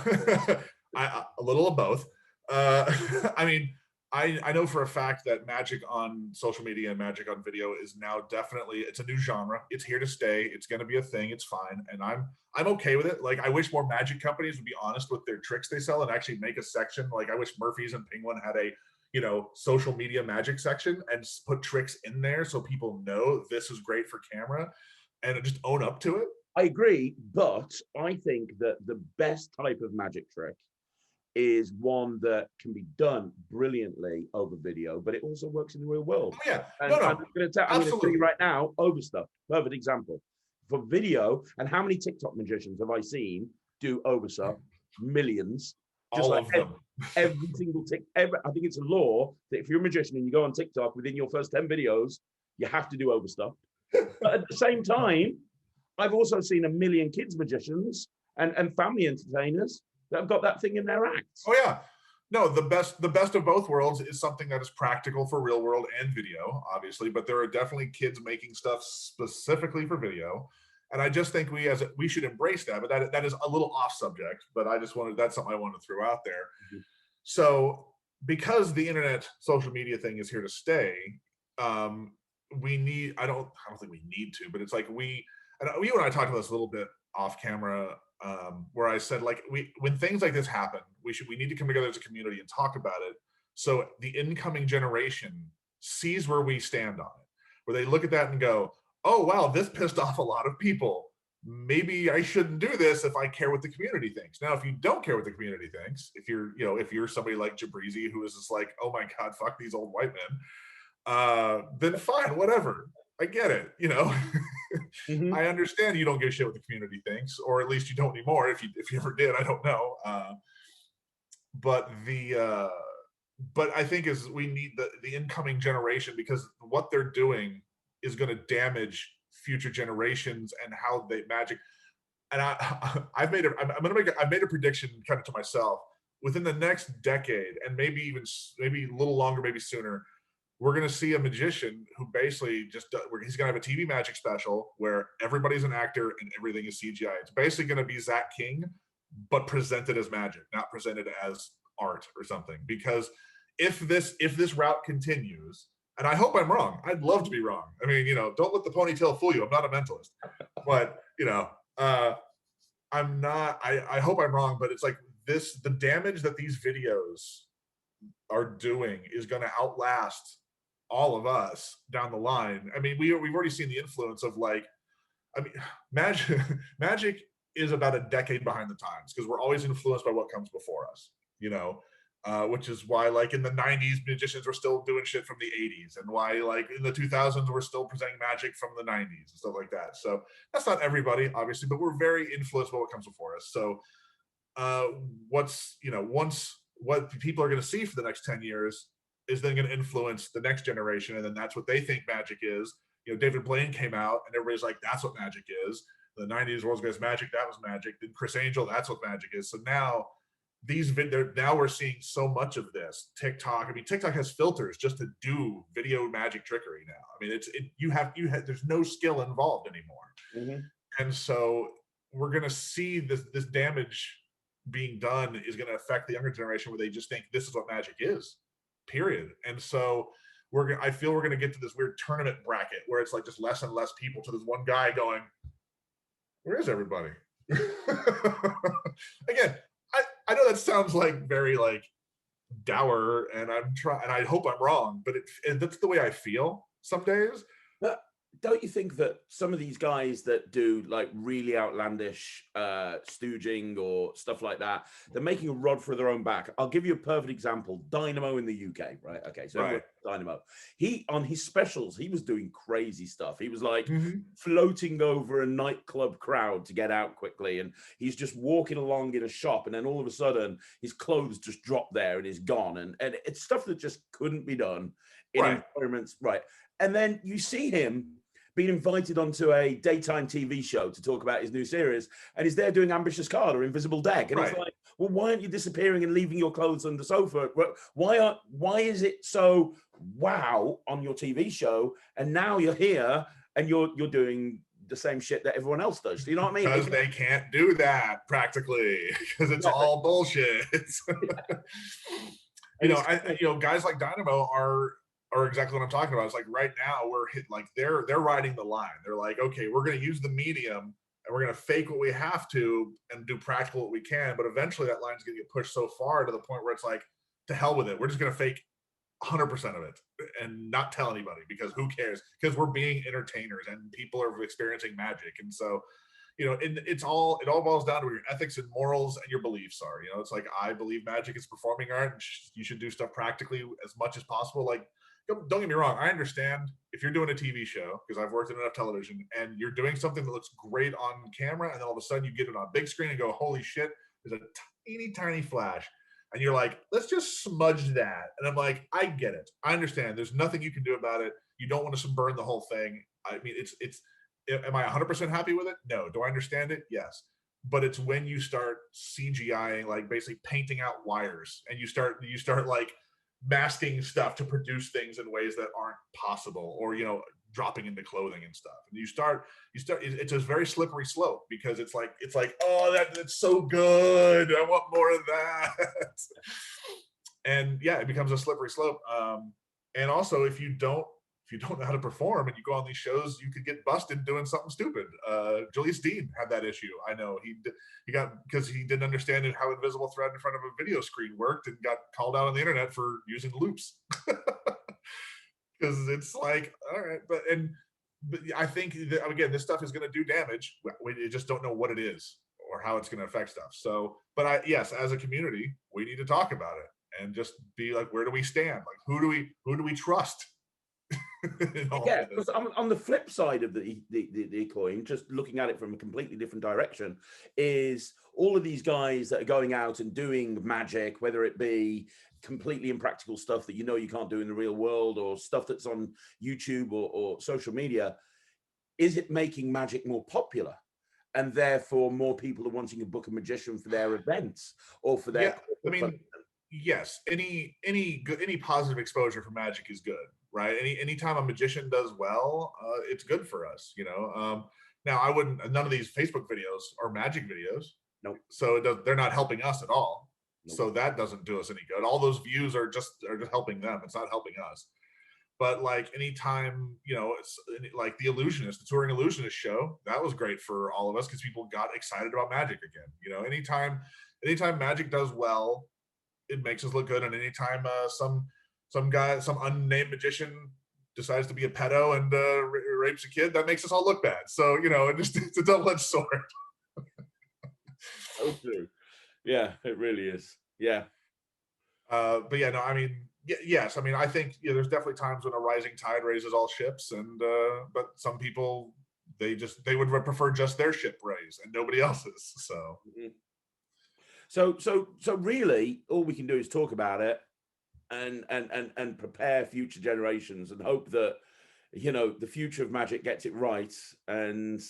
S2: a little of both. I mean, I know for a fact that magic on social media and magic on video is now definitely, it's a new genre. It's here to stay. It's going to be a thing. It's fine, and I'm okay with it. Like, I wish more magic companies would be honest with their tricks they sell and actually make a section. Like, I wish Murphy's and Penguin had a, you know, social media magic section and put tricks in there so people know this is great for camera and just own up to it.
S1: I agree, but I think that the best type of magic trick is one that can be done brilliantly over video, but it also works in the real world.
S2: Oh, yeah,
S1: And
S2: no,
S1: I'm going to tell you right now, overstuff, perfect example. For video, and how many TikTok magicians have I seen do overstuff? Millions. Just
S2: all
S1: like
S2: of them.
S1: every single I think it's a law that if you're a magician and you go on TikTok, within your first 10 videos, you have to do overstuff. But at the same time, I've also seen a million kids magicians and family entertainers that have got that thing in their act.
S2: Oh yeah. No, the best of both worlds is something that is practical for real world and video, obviously, but there are definitely kids making stuff specifically for video. And I just think we should embrace that, but that is a little off subject, but that's something I wanted to throw out there. Mm-hmm. So because the internet social media thing is here to stay, we need, I don't think we need to, but it's like you and I talked about this a little bit off camera, where I said, like, when things like this happen, we need to come together as a community and talk about it, so the incoming generation sees where we stand on it, where they look at that and go, oh wow, this pissed off a lot of people. Maybe I shouldn't do this if I care what the community thinks. Now, if you don't care what the community thinks, if you're somebody like Jabrizi who is just like, oh my god, fuck these old white men, then fine, whatever. I get it, you know. Mm-hmm. I understand you don't give a shit what the community thinks, or at least you don't anymore. If you ever did, I don't know. But I think we need the incoming generation, because what they're doing is going to damage future generations and how they magic. And I've made a prediction kind of to myself. Within the next decade, and maybe a little longer, maybe sooner, we're going to see a magician who basically he's going to have a TV magic special where everybody's an actor and everything is CGI. It's basically going to be Zach King, but presented as magic, not presented as art or something. Because if this route continues, and I hope I'm wrong, I'd love to be wrong. I mean, you know, don't let the ponytail fool you. I'm not a mentalist, but you know, I'm not. I hope I'm wrong, but it's like the damage that these videos are doing is going to outlast all of us down the line. I mean, we've already seen the influence of, like, I mean, magic is about a decade behind the times, because we're always influenced by what comes before us, you know, which is why, like, in the 90s, magicians were still doing shit from the 80s, and why, like, in the 2000s, we're still presenting magic from the 90s and stuff like that. So that's not everybody, obviously, but we're very influenced by what comes before us. So what people are going to see for the next 10 years is then going to influence the next generation, and then that's what they think magic is. You know, David Blaine came out and everybody's like, that's what magic is. The 90s, World's Greatest Magic, that was magic. Then Chris Angel, that's what magic is. So now now we're seeing so much of this. TikTok, I mean, TikTok has filters just to do video magic trickery now. I mean, there's no skill involved anymore. Mm-hmm. And so we're going to see this damage being done is going to affect the younger generation, where they just think this is what magic is, period. And so I feel we're going to get to this weird tournament bracket where it's like just less and less people, to this one guy going, where is everybody? Again, I know that sounds like very, like, dour, and I hope I'm wrong, but that's the way I feel some days.
S1: But don't you think that some of these guys that do, like, really outlandish stooging or stuff like that, they're making a rod for their own back? I'll give you a perfect example. Dynamo in the UK, right? Okay, so right. Dynamo. He, on his specials, he was doing crazy stuff. He was like floating over a nightclub crowd to get out quickly, and he's just walking along in a shop, and then all of a sudden his clothes just drop there and he's gone, and it's stuff that just couldn't be done in
S2: Right.
S1: environments, right? And then you see him being invited onto a daytime TV show to talk about his new series, and he's there doing Ambitious Card or Invisible Deck, and it's like, well, why aren't you disappearing and leaving your clothes on the sofa? Why is it so wow on your TV show, and now you're here and you're doing the same shit that everyone else does? Do you know what I mean?
S2: Because they can't do that practically, because it's all bullshit. Guys like Dynamo are exactly what I'm talking about. It's like right now we're hit, like they're riding the line. They're like, okay, we're going to use the medium and we're going to fake what we have to and do practical what we can. But eventually that line's going to get pushed so far to the point where it's like, to hell with it. We're just going to fake 100% of it and not tell anybody, because who cares? Because we're being entertainers and people are experiencing magic. And so, it all boils down to your ethics and morals and your beliefs are. It's like, I believe magic is performing art and you should do stuff practically as much as possible. Like, don't get me wrong, I understand if you're doing a TV show, because I've worked in enough television, and you're doing something that looks great on camera, and then all of a sudden you get it on a big screen and go, holy shit, there's a tiny flash. And you're like, let's just smudge that. And I'm like, I get it. I understand. There's nothing you can do about it. You don't want to burn the whole thing. I mean, am I 100% happy with it? No. Do I understand it? Yes. But it's when you start CGIing, like basically painting out wires, and you start like masking stuff to produce things in ways that aren't possible, or dropping into clothing and stuff, and you start it's a very slippery slope, because it's like, oh, that's so good, I want more of that. And yeah, it becomes a slippery slope. And also, if you don't know how to perform and you go on these shows, you could get busted doing something stupid. Julius Dean had that issue. I know he got, because he didn't understand how invisible thread in front of a video screen worked, and got called out on the internet for using loops. Because it's like, all right, but I think that, again, this stuff is going to do damage. We just don't know what it is or how it's going to affect stuff. So, but yes, as a community, we need to talk about it and just be like, where do we stand? Like, who do we trust?
S1: Yeah, because on the flip side of the coin, just looking at it from a completely different direction, is all of these guys that are going out and doing magic, whether it be completely impractical stuff that you can't do in the real world, or stuff that's on YouTube or social media. Is it making magic more popular, and therefore more people are wanting to book a magician for their events or for their?
S2: Yeah, I mean, yes, any positive exposure for magic is good, right? Anytime a magician does well, it's good for us, now I wouldn't, none of these Facebook videos are magic videos.
S1: Nope.
S2: So they're not helping us at all.
S1: Nope.
S2: So that doesn't do us any good. All those views are just helping them. It's not helping us. But like, anytime, it's like the Illusionist, the touring Illusionist show, that was great for all of us, because people got excited about magic again. Anytime magic does well, it makes us look good. And anytime some guy, some unnamed magician, decides to be a pedo and rapes a kid, that makes us all look bad. So it's a double-edged sword.
S1: So true. Yeah, it really is. Yeah.
S2: But yeah, no, I mean, yes, I mean, I think there's definitely times when a rising tide raises all ships, and but some people, they would prefer just their ship raise and nobody else's. So.
S1: Mm-hmm. So really, all we can do is talk about it and prepare future generations, and hope that the future of magic gets it right, and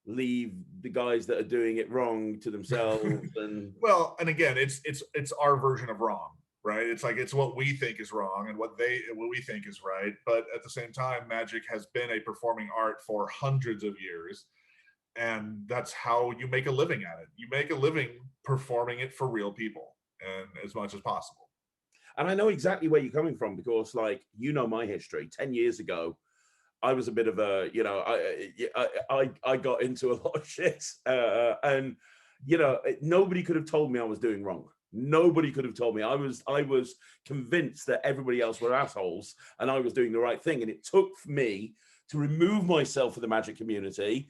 S1: leave the guys that are doing it wrong to themselves. And
S2: well, and again, it's our version of wrong, right? It's like, it's what we think is wrong and what we think is right. But at the same time, magic has been a performing art for hundreds of years. And that's how you make a living at it. You make a living performing it for real people, and as much as possible.
S1: And I know exactly where you're coming from, because my history. 10 years ago, I was a bit of a, I got into a lot of shit, and nobody could have told me I was doing wrong. Nobody could have told me. I was convinced that everybody else were assholes and I was doing the right thing. And it took me to remove myself from the magic community,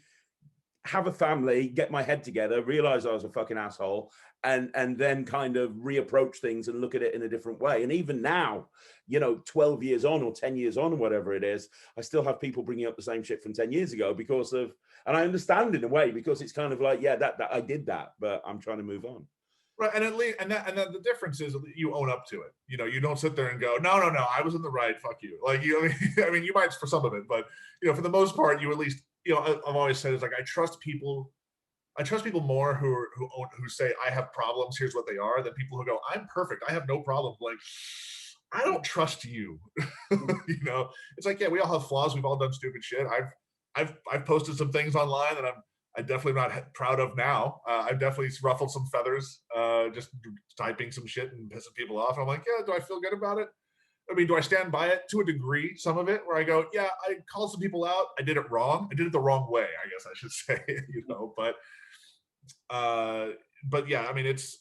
S1: have a family, get my head together, realize I was a fucking asshole, and then kind of reapproach things and look at it in a different way. And even now, 12 years on or 10 years on or whatever it is, I still have people bringing up the same shit from 10 years ago because of, and I understand in a way, because it's kind of like, yeah, that I did that, but I'm trying to move on.
S2: Right, and at least, and then the difference is you own up to it. You know, you don't sit there and go, no, no, no, I was in the right. Fuck you. Like you, I mean, I mean, you might for some of it, but you know, for the most part, you at least, you know, I've always said is like I trust people. I trust people more who say I have problems. Here's what they are, than people who go, I'm perfect. I have no problem. Like, I don't trust you. You know, it's like, yeah, we all have flaws. We've all done stupid shit. I've posted some things online that I'm definitely not proud of now. I've definitely ruffled some feathers, just typing some shit and pissing people off. I'm like, yeah, do I feel good about it? I mean, do I stand by it to a degree? Some of it, where I go, yeah, I called some people out. I did it wrong. I did it the wrong way, I guess I should say. You know, yeah, I mean, it's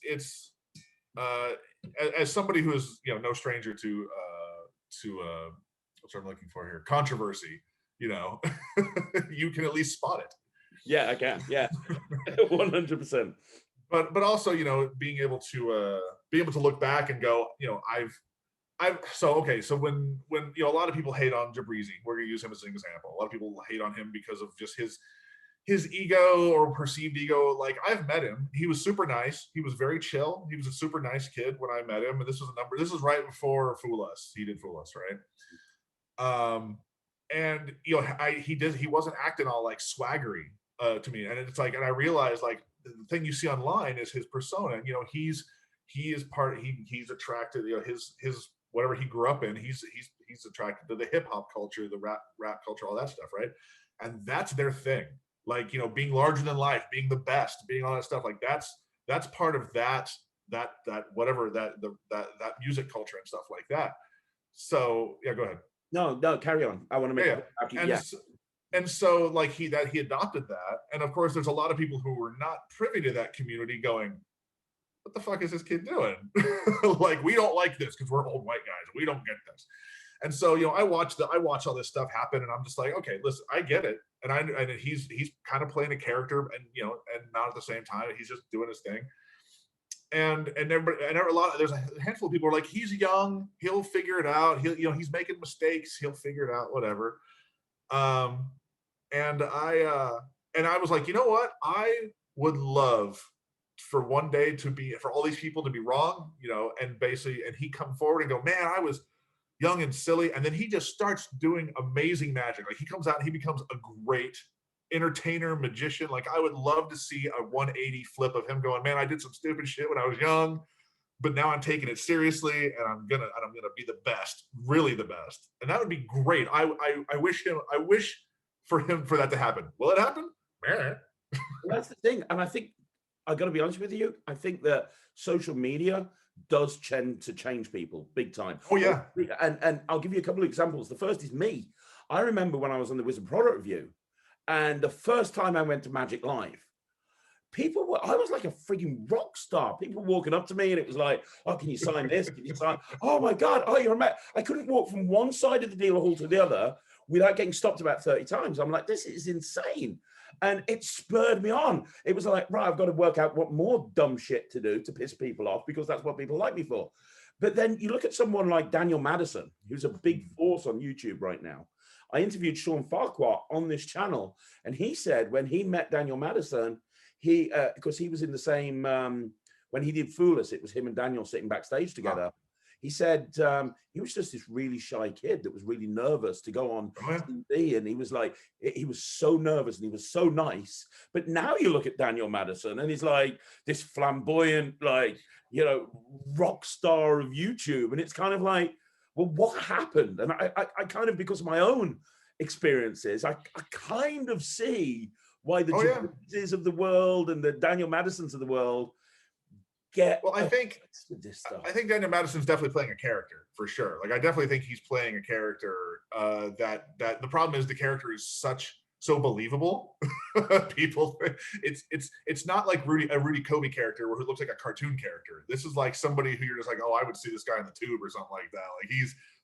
S2: as somebody who is, you know, no stranger to what's I'm looking for here, controversy. You know, you can at least spot it.
S1: Yeah, I can. Yeah, 100%.
S2: But also, you know, being able to look back and go, you know, so okay, so when you know, a lot of people hate on Jabrizi, we're gonna use him as an example. A lot of people hate on him because of just his ego or perceived ego. Like, I've met him. He was super nice. He was very chill. He was a super nice kid when I met him. And this was right before Fool Us. He did Fool Us, right? And you know, he wasn't acting all like swaggery to me. And it's like, and I realized, like, the thing you see online is his persona. You know, he's attracted, you know, his whatever he grew up in, he's attracted to the hip hop culture, the rap culture, all that stuff, right? And that's their thing. Like, you know, being larger than life, being the best, being all that stuff. Like, that's part of that whatever that music culture and stuff like that. So yeah, go ahead.
S1: No, carry on. I want to make
S2: Yeah,
S1: yeah.
S2: And so like he adopted that, and of course there's a lot of people who were not privy to that community going, what the fuck is this kid doing? Like, we don't like this because we're old white guys. We don't get this. And so, you know, I watch all this stuff happen, and I'm just like, okay, listen, I get it. And he's kind of playing a character, and you know, and not at the same time, he's just doing his thing. And there's a handful of people who are like, he's young, he'll figure it out. He's making mistakes, he'll figure it out, whatever. And I was like, you know what? I would love for one day for all these people to be wrong, you know, and he come forward and go, man, I was young and silly. And then he just starts doing amazing magic. Like, he comes out and he becomes a great entertainer, magician. Like, I would love to see a 180 flip of him going, man, I did some stupid shit when I was young, but now I'm taking it seriously, and I'm gonna be the best, really the best. And that would be great. I wish for that to happen. Will it happen?
S1: Well, that's the thing. And I think, I got to be honest with you, I think that social media does tend to change people big time.
S2: Oh yeah.
S1: And I'll give you a couple of examples. The first is me. I remember when I was on the Wizard Product Review, and the first time I went to Magic Live, I was like a freaking rock star. People walking up to me, and it was like, oh, can you sign this? Can you sign? Oh my God. Oh, you're a man. I couldn't walk from one side of the dealer hall to the other without getting stopped about 30 times. I'm like, this is insane. And it spurred me on. It was like, right, I've got to work out what more dumb shit to do to piss people off, because that's what people like me for. But then you look at someone like Daniel Madison, who's a big force on YouTube right now. I interviewed Sean Farquhar on this channel, and he said when he met Daniel Madison, because he was in the same, when he did Fool Us, it was him and Daniel sitting backstage together. Wow. He said he was just this really shy kid that was really nervous to go on TV, and he was like, he was so nervous and he was so nice. But now you look at Daniel Madison, and he's like this flamboyant, like, you know, rock star of YouTube, and it's kind of like, well, what happened? And I kind of, because of my own experiences, I kind of see why the Jabrizi's of the world and the Daniel Madisons of the world get. Well,
S2: I think Daniel Madison's definitely playing a character for sure. Like, I definitely think he's playing a character that the problem is the character is so believable. People, it's not like a Rudy Kobe character who looks like a cartoon character. This is like somebody who you're just like, oh, I would see this guy in the tube or something like that. Like,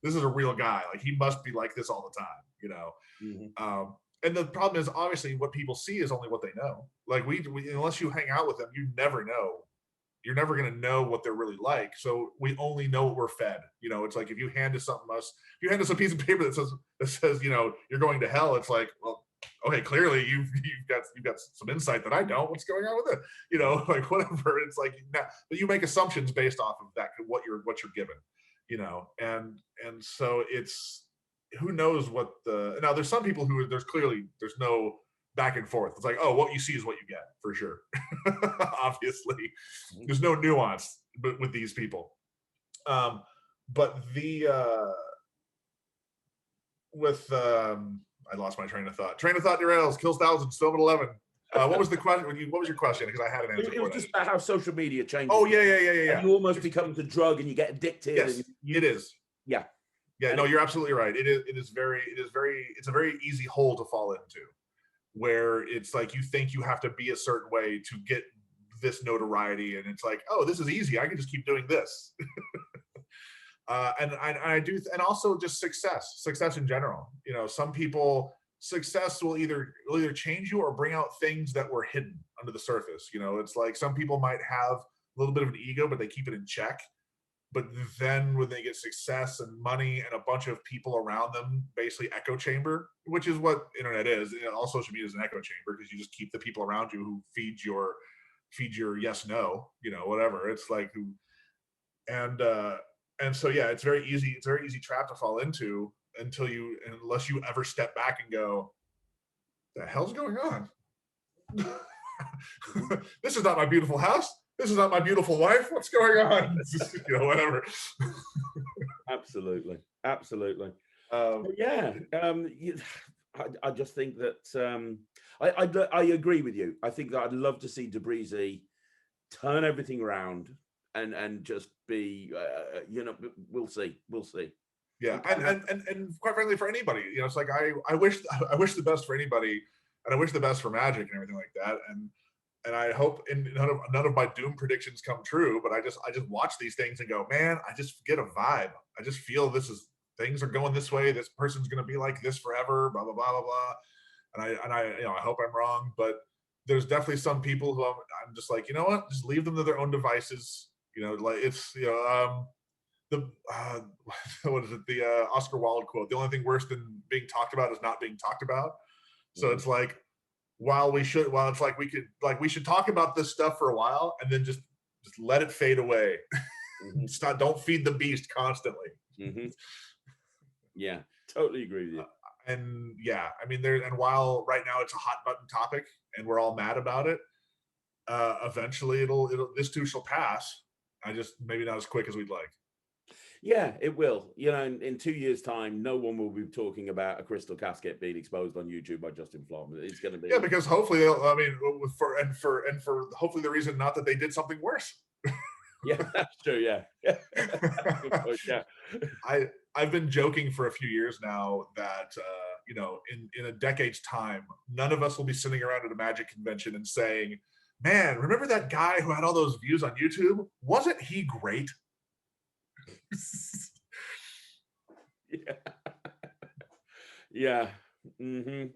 S2: this is a real guy. Like, he must be like this all the time, you know. Mm-hmm. And the problem is, obviously, what people see is only what they know. Like, we unless you hang out with them, you never know. You're never going to know what they're really like. So we only know what we're fed. You know, it's like, if you hand us a piece of paper that says, you know, you're going to hell, it's like, well, okay, clearly you've got some insight that I don't. What's going on with it? You know, like whatever. It's like, but you make assumptions based off of that, what you're given, you know, and so it's, who knows what the, now there's some people who there's no back and forth. It's like, oh, what you see is what you get, for sure. Obviously, there's no nuance with these people. But I lost my train of thought. Train of thought derails, kills thousands, film at 11. What was the question? What was your question? Because I had an answer.
S1: It was just about how social media changes.
S2: Oh yeah.
S1: And you almost become the drug, and you get addicted.
S2: Yes, it is.
S1: Yeah.
S2: Yeah. No, you're absolutely right. It's a very easy hole to fall into, where it's like you think you have to be a certain way to get this notoriety, and it's like, oh, this is easy. I can just keep doing this. And I do, and also just success in general. You know, some people, success will either change you or bring out things that were hidden under the surface. You know, it's like some people might have a little bit of an ego, but they keep it in check. But then when they get success and money and a bunch of people around them, basically echo chamber, which is what internet is. You know, all social media is an echo chamber, because you just keep the people around you who feed your yes, no, you know, whatever. It's like who, and so yeah, it's very easy trap to fall into, unless you ever step back and go, the hell's going on? This is not my beautiful house. This is not my beautiful wife. What's going on? You know, whatever.
S1: Absolutely. I just think that I agree with you. I think that I'd love to see DeBreezy turn everything around and just be, you know, we'll see.
S2: Yeah, and quite frankly, for anybody, you know, it's like I wish the best for anybody, and I wish the best for Magic and everything like that, and I hope none of my doom predictions come true. But I just watch these things and go, man, I just get a vibe. I just feel things are going this way. This person's going to be like this forever. Blah blah blah blah blah. And I you know, I hope I'm wrong, but there's definitely some people who I'm just like, you know what, just leave them to their own devices. You know, like it's, you know, what is it? The Oscar Wilde quote: "The only thing worse than being talked about is not being talked about." So it's like, we should talk about this stuff for a while, and then just let it fade away. Don't feed the beast constantly.
S1: Yeah, totally agree with you.
S2: And yeah, I mean, and while right now it's a hot button topic and we're all mad about it, eventually this too shall pass. Maybe not as quick as we'd like.
S1: Yeah, it will. You know, in 2 years' time, no one will be talking about a crystal casket being exposed on YouTube by Justin Flom. It's going to be,
S2: yeah, because hopefully, I mean, for hopefully the reason, not that they did something worse.
S1: Yeah, that's true. Yeah. Yeah.
S2: I've been joking for a few years now that you know, in a decade's time, none of us will be sitting around at a Magic convention and saying, "Man, remember that guy who had all those views on YouTube? Wasn't he great?"
S1: Yeah.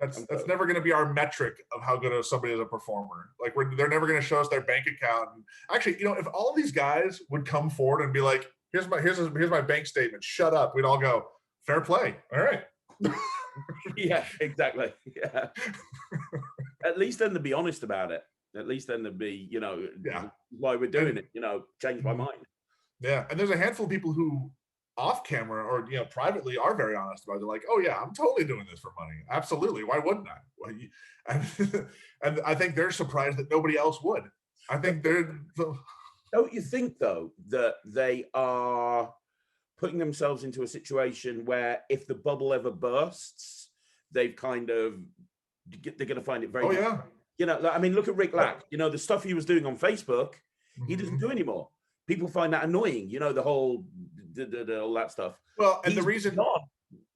S2: That's never going to be our metric of how good somebody is a performer. Like, they're never going to show us their bank account. And actually, you know, if all these guys would come forward and be like, here's my bank statement, shut up, we'd all go, fair play. All right.
S1: Yeah, exactly. Yeah. At least then they'd be honest about it. At least then they'd be, you know, why we're doing it, you know, change my mind.
S2: Yeah. And there's a handful of people who off camera or, you know, privately are very honest about it. They're like, oh yeah, I'm totally doing this for money. Absolutely. Why wouldn't I? And I think they're surprised that nobody else would. I think
S1: Don't you think though that they are putting themselves into a situation where if the bubble ever bursts, they're going to find it very
S2: oh yeah.
S1: You know, I mean, look at Rick Lack. You know, the stuff he was doing on Facebook, he doesn't do anymore. People find that annoying. You know, the whole all that stuff.
S2: Well, and the reason,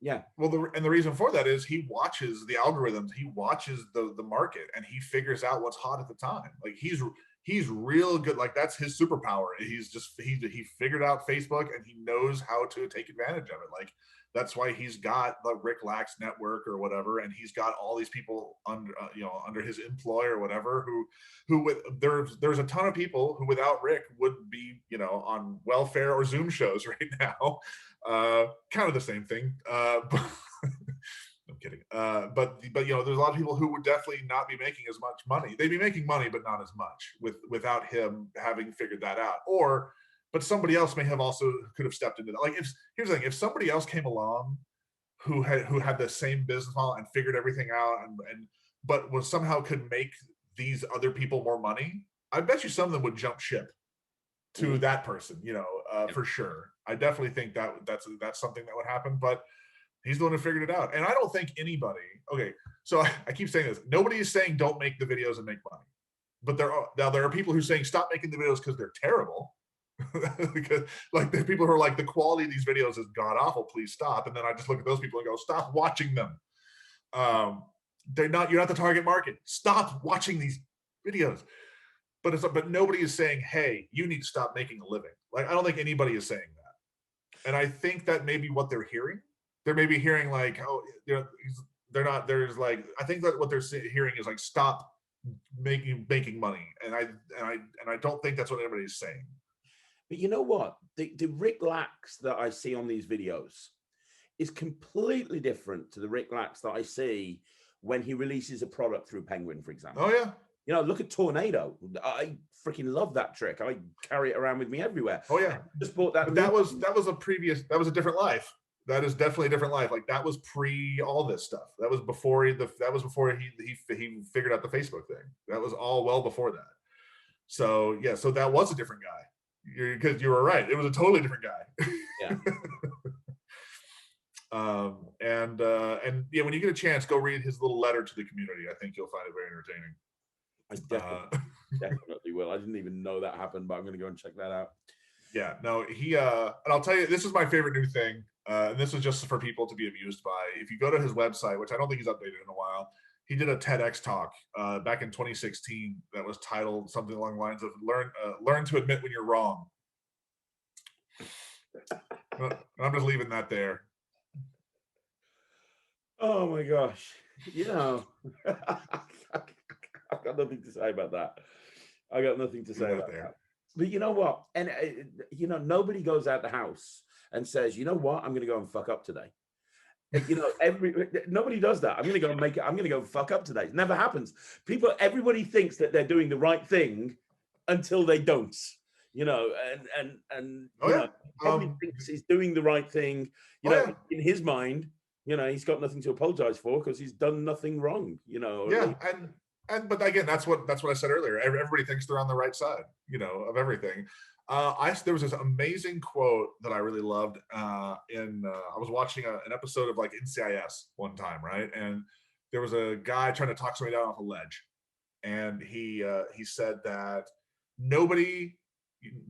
S1: yeah.
S2: Well, the reason for that is he watches the algorithms. He watches the market, and he figures out what's hot at the time. Like he's real good. Like that's his superpower. He figured out Facebook, and he knows how to take advantage of it. Like that's why he's got the Rick Lack's network or whatever, and he's got all these people under his employ or whatever. There's a ton of people who without Rick would be, you know, on welfare or Zoom shows right now. Kind of the same thing. I'm kidding. But you know, there's a lot of people who would definitely not be making as much money. They'd be making money, but not as much without him having figured that out. Or, but somebody else may have also could have stepped into that. Like, if here's the thing, if somebody else came along who had the same business model and figured everything out, and but was somehow could make these other people more money, I bet you some of them would jump ship to that person. You know, for sure. I definitely think that's something that would happen, but. He's the one who figured it out. And I don't think anybody, okay, so I keep saying this. Nobody is saying don't make the videos and make money. But there are people who are saying stop making the videos because they're terrible. Because like the people who are like, the quality of these videos is god awful, please stop. And then I just look at those people and go, stop watching them. You're not the target market. Stop watching these videos. But nobody is saying, hey, you need to stop making a living. Like, I don't think anybody is saying that. And I think that may be what they're hearing. They're maybe hearing like, oh, you know, they're not. There's like, I think that what they're hearing is like, stop making money, and I don't think that's what everybody's saying.
S1: But you know what? The Rick Lax that I see on these videos is completely different to the Rick Lax that I see when he releases a product through Penguin, for example.
S2: Oh yeah.
S1: You know, look at Tornado. I freaking love that trick. I carry it around with me everywhere.
S2: Oh yeah.
S1: I just bought that.
S2: But that was a different life. That is definitely a different life. Like, that was pre all this stuff. That was before he figured out the Facebook thing. That was all well before that. So yeah, so that was a different guy. Because you were right. It was a totally different guy.
S1: Yeah.
S2: And yeah, when you get a chance, go read his little letter to the community. I think you'll find it very entertaining.
S1: I definitely will. I didn't even know that happened, but I'm going to go and check that out.
S2: Yeah, no, and I'll tell you, this is my favorite new thing. And this is just for people to be amused by. If you go to his website, which I don't think he's updated in a while, he did a TEDx talk back in 2016 that was titled something along the lines of "Learn to admit when you're wrong." I'm just leaving that there.
S1: Oh my gosh! You know, I've got nothing to say about that. I got nothing to say about that. But you know what? And you know, nobody goes out the house and says, you know what, I'm going to go and fuck up today. You know, nobody does that. I'm going to go and make it. I'm going to go fuck up today. It never happens. Everybody thinks that they're doing the right thing until they don't. You know, and
S2: oh, yeah.
S1: Probably thinks he's doing the right thing. You know, in his mind, you know, he's got nothing to apologize for because he's done nothing wrong. You know.
S2: Yeah, but again, that's what I said earlier. Everybody thinks they're on the right side, you know, of everything. There was this amazing quote that I really loved. I was watching an episode of like NCIS one time, right? And there was a guy trying to talk somebody down off a ledge, and he said that nobody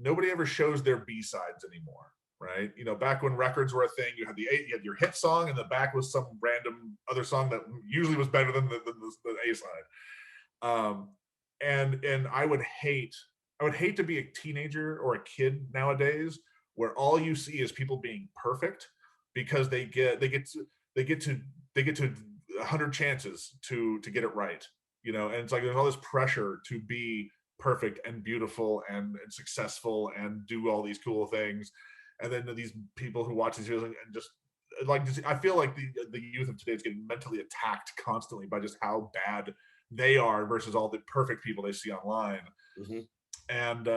S2: ever shows their B-sides anymore, right? You know, back when records were a thing, you had your hit song, and the back was some random other song that usually was better than the A side. And I would hate to be a teenager or a kid nowadays where all you see is people being perfect because they get to 100 chances to get it right, you know. And it's like there's all this pressure to be perfect and beautiful and successful and do all these cool things, and then these people who watch these videos and just I feel like the youth of today is getting mentally attacked constantly by just how bad they are versus all the perfect people they see online.
S1: Mm-hmm.
S2: And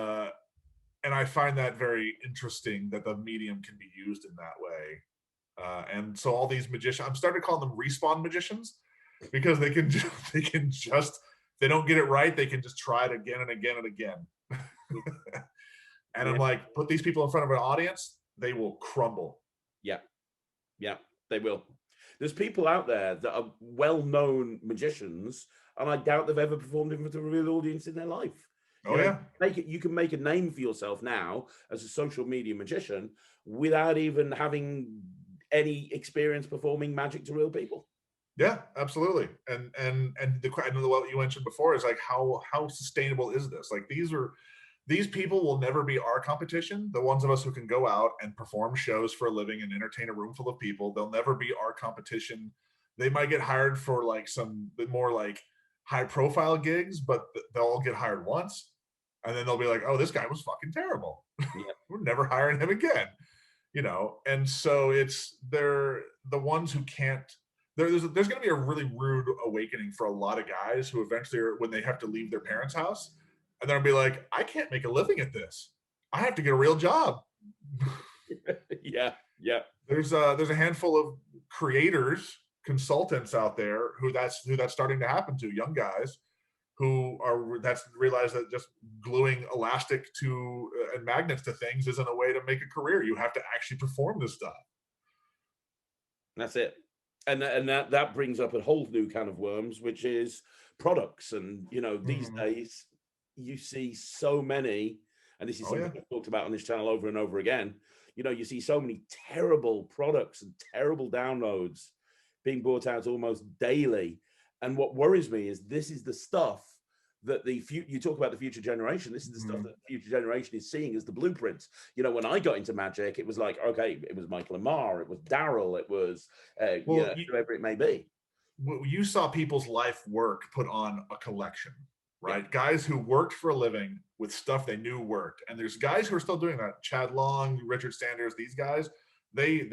S2: I find that very interesting that the medium can be used in that way. And so all these magicians, I'm starting to call them respawn magicians because they don't get it right, they can just try it again and again and again. And I'm like, put these people in front of an audience, they will crumble.
S1: Yeah, they will. There's people out there that are well-known magicians, and I doubt they've ever performed in front of a real audience in their life. You can make a name for yourself now as a social media magician without even having any experience performing magic to real people.
S2: Yeah, absolutely. And what you mentioned before is like how sustainable is this? Like these people will never be our competition. The ones of us who can go out and perform shows for a living and entertain a room full of people, they'll never be our competition. They might get hired for like some more like high profile gigs, but they'll all get hired once. And then they'll be like, oh, this guy was fucking terrible. Yeah. We're never hiring him again. You know? And so they're the ones who can't, there's going to be a really rude awakening for a lot of guys who eventually are, when they have to leave their parents' house, and they'll be like, I can't make a living at this. I have to get a real job.
S1: Yeah.
S2: There's a handful of creators, consultants out there who that's starting to happen to, young guys who are realize that just gluing elastic to and magnets to things isn't a way to make a career. You have to actually perform this stuff.
S1: That's it. And that brings up a whole new can of worms, which is products. And these days you see so many, and this is something I've talked about on this channel over and over again. You see so many terrible products and terrible downloads being brought out almost daily. And what worries me is this is the stuff that you talk about the future generation. This is the stuff that the future generation is seeing as the blueprints. When I got into magic, it was like, okay, it was Michael Amar, it was Daryl, it was whoever it may be.
S2: You saw people's life work put on a collection, right? Yeah. Guys who worked for a living with stuff they knew worked. And there's guys who are still doing that. Chad Long, Richard Sanders, these guys, they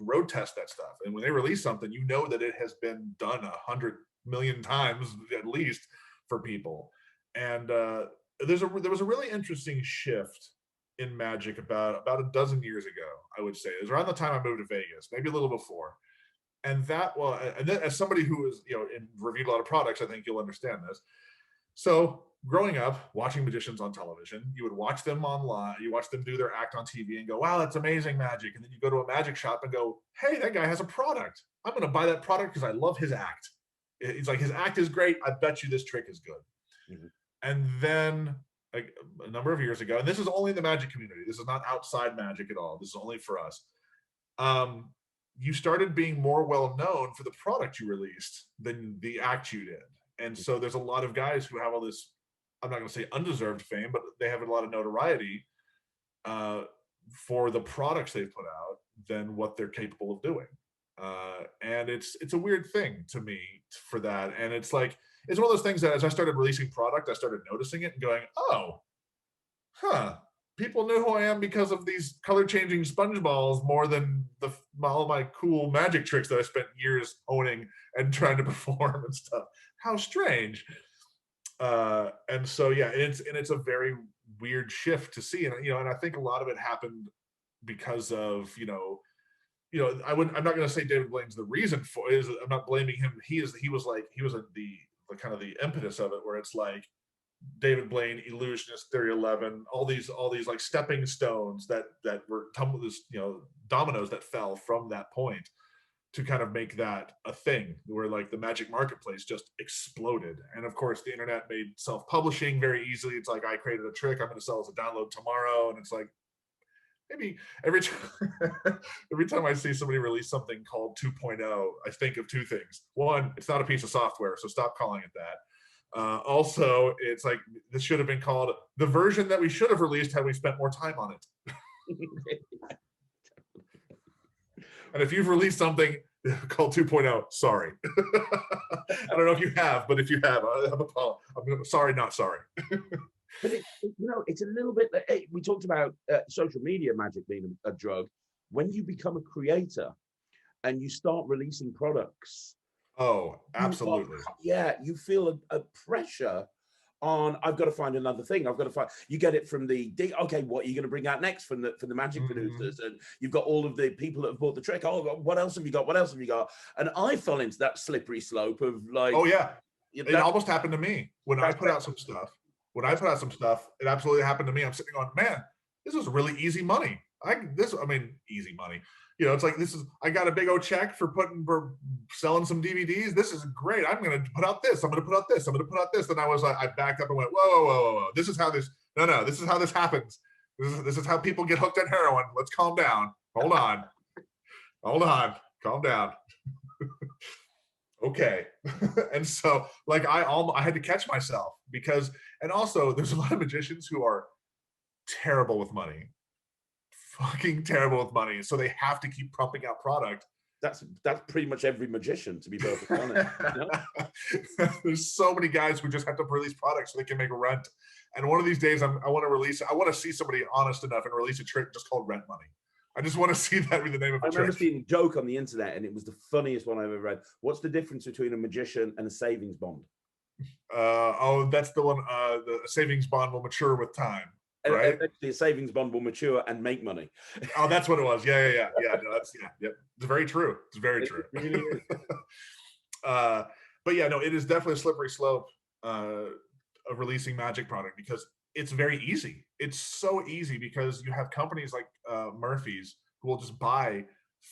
S2: road test that stuff. And when they release something, that it has been done 100 million times at least for people. And there was a really interesting shift in magic about a dozen years ago, I would say. It was around the time I moved to Vegas, maybe a little before. And and then as somebody who is, reviewed a lot of products, I think you'll understand this. So growing up, watching magicians on television, you would watch them online, you watch them do their act on TV and go, wow, that's amazing magic. And then you go to a magic shop and go, hey, that guy has a product. I'm going to buy that product because I love his act. It's like, his act is great. I bet you this trick is good. And then a number of years ago, and this is only in the magic community, this is not outside magic at all, this is only for us, you started being more well known for the product you released than the act you did. And so there's a lot of guys who have all this, I'm not going to say undeserved fame, but they have a lot of notoriety for the products they've put out than what they're capable of doing. And it's a weird thing to me for that. And it's like, it's one of those things that as I started releasing product, I started noticing it and going, people knew who I am because of these color changing sponge balls more than all my cool magic tricks that I spent years owning and trying to perform and stuff. How strange. And so, yeah, it's a very weird shift to see. And, and I think a lot of it happened because of, I'm not going to say David Blaine's the reason for it. I'm not blaming him. He was the kind of the impetus of it, where it's like David Blaine, Illusionist, Theory 11, all these like stepping stones that were dominoes that fell from that point to kind of make that a thing, where like the magic marketplace just exploded. And of course the internet made self-publishing very easily. It's like, I created a trick, I'm going to sell it as a download tomorrow. And it's like, maybe every time I see somebody release something called 2.0, I think of two things. One, it's not a piece of software, so stop calling it that. Also, it's like, this should have been called the version that we should have released had we spent more time on it. And if you've released something called 2.0, sorry. I don't know if you have, but if you have, I'm sorry, not sorry.
S1: But it's a little bit like, we talked about social media magic being a drug. When you become a creator and you start releasing products,
S2: oh, absolutely,
S1: you feel a pressure on, I've got to find another thing. You get it from okay, what are you going to bring out next from the magic producers? And you've got all of the people that have bought the trick. Oh, what else have you got? What else have you got? And I fell into that slippery slope of like,
S2: oh yeah, it almost happened to me when I put out some stuff. It absolutely happened to me. I'm sitting on, man, this is really easy money. Easy money. It's like, I got a big old check for selling some DVDs. This is great. I'm going to put out this. I'm going to put out this. I'm going to put out this. And I was like, I backed up and went, whoa. This is how this happens. This is how people get hooked on heroin. Let's calm down. Hold on. Calm down. Okay. And so like, I had to catch myself and also there's a lot of magicians who are terrible with money. Fucking terrible with money, so they have to keep pumping out product.
S1: That's pretty much every magician, to be perfectly honest.
S2: There's so many guys who just have to release products so they can make rent. And one of these days, I want to see somebody honest enough and release a trick just called rent money. I just want to see that be the name of
S1: I
S2: a
S1: remember
S2: trick.
S1: seeing a joke on the internet, and it was the funniest one I've ever read. What's the difference between a magician and a savings bond?
S2: Oh, that's the one. The savings bond will mature with time, right?
S1: Eventually, a savings bond will mature and make money.
S2: Oh, that's what it was. Yeah. No, that's yep. It's very true. It's very true.
S1: It really is.
S2: But yeah, no, it is definitely a slippery slope of releasing Magic product because it's very easy. It's so easy because you have companies like Murphy's who will just buy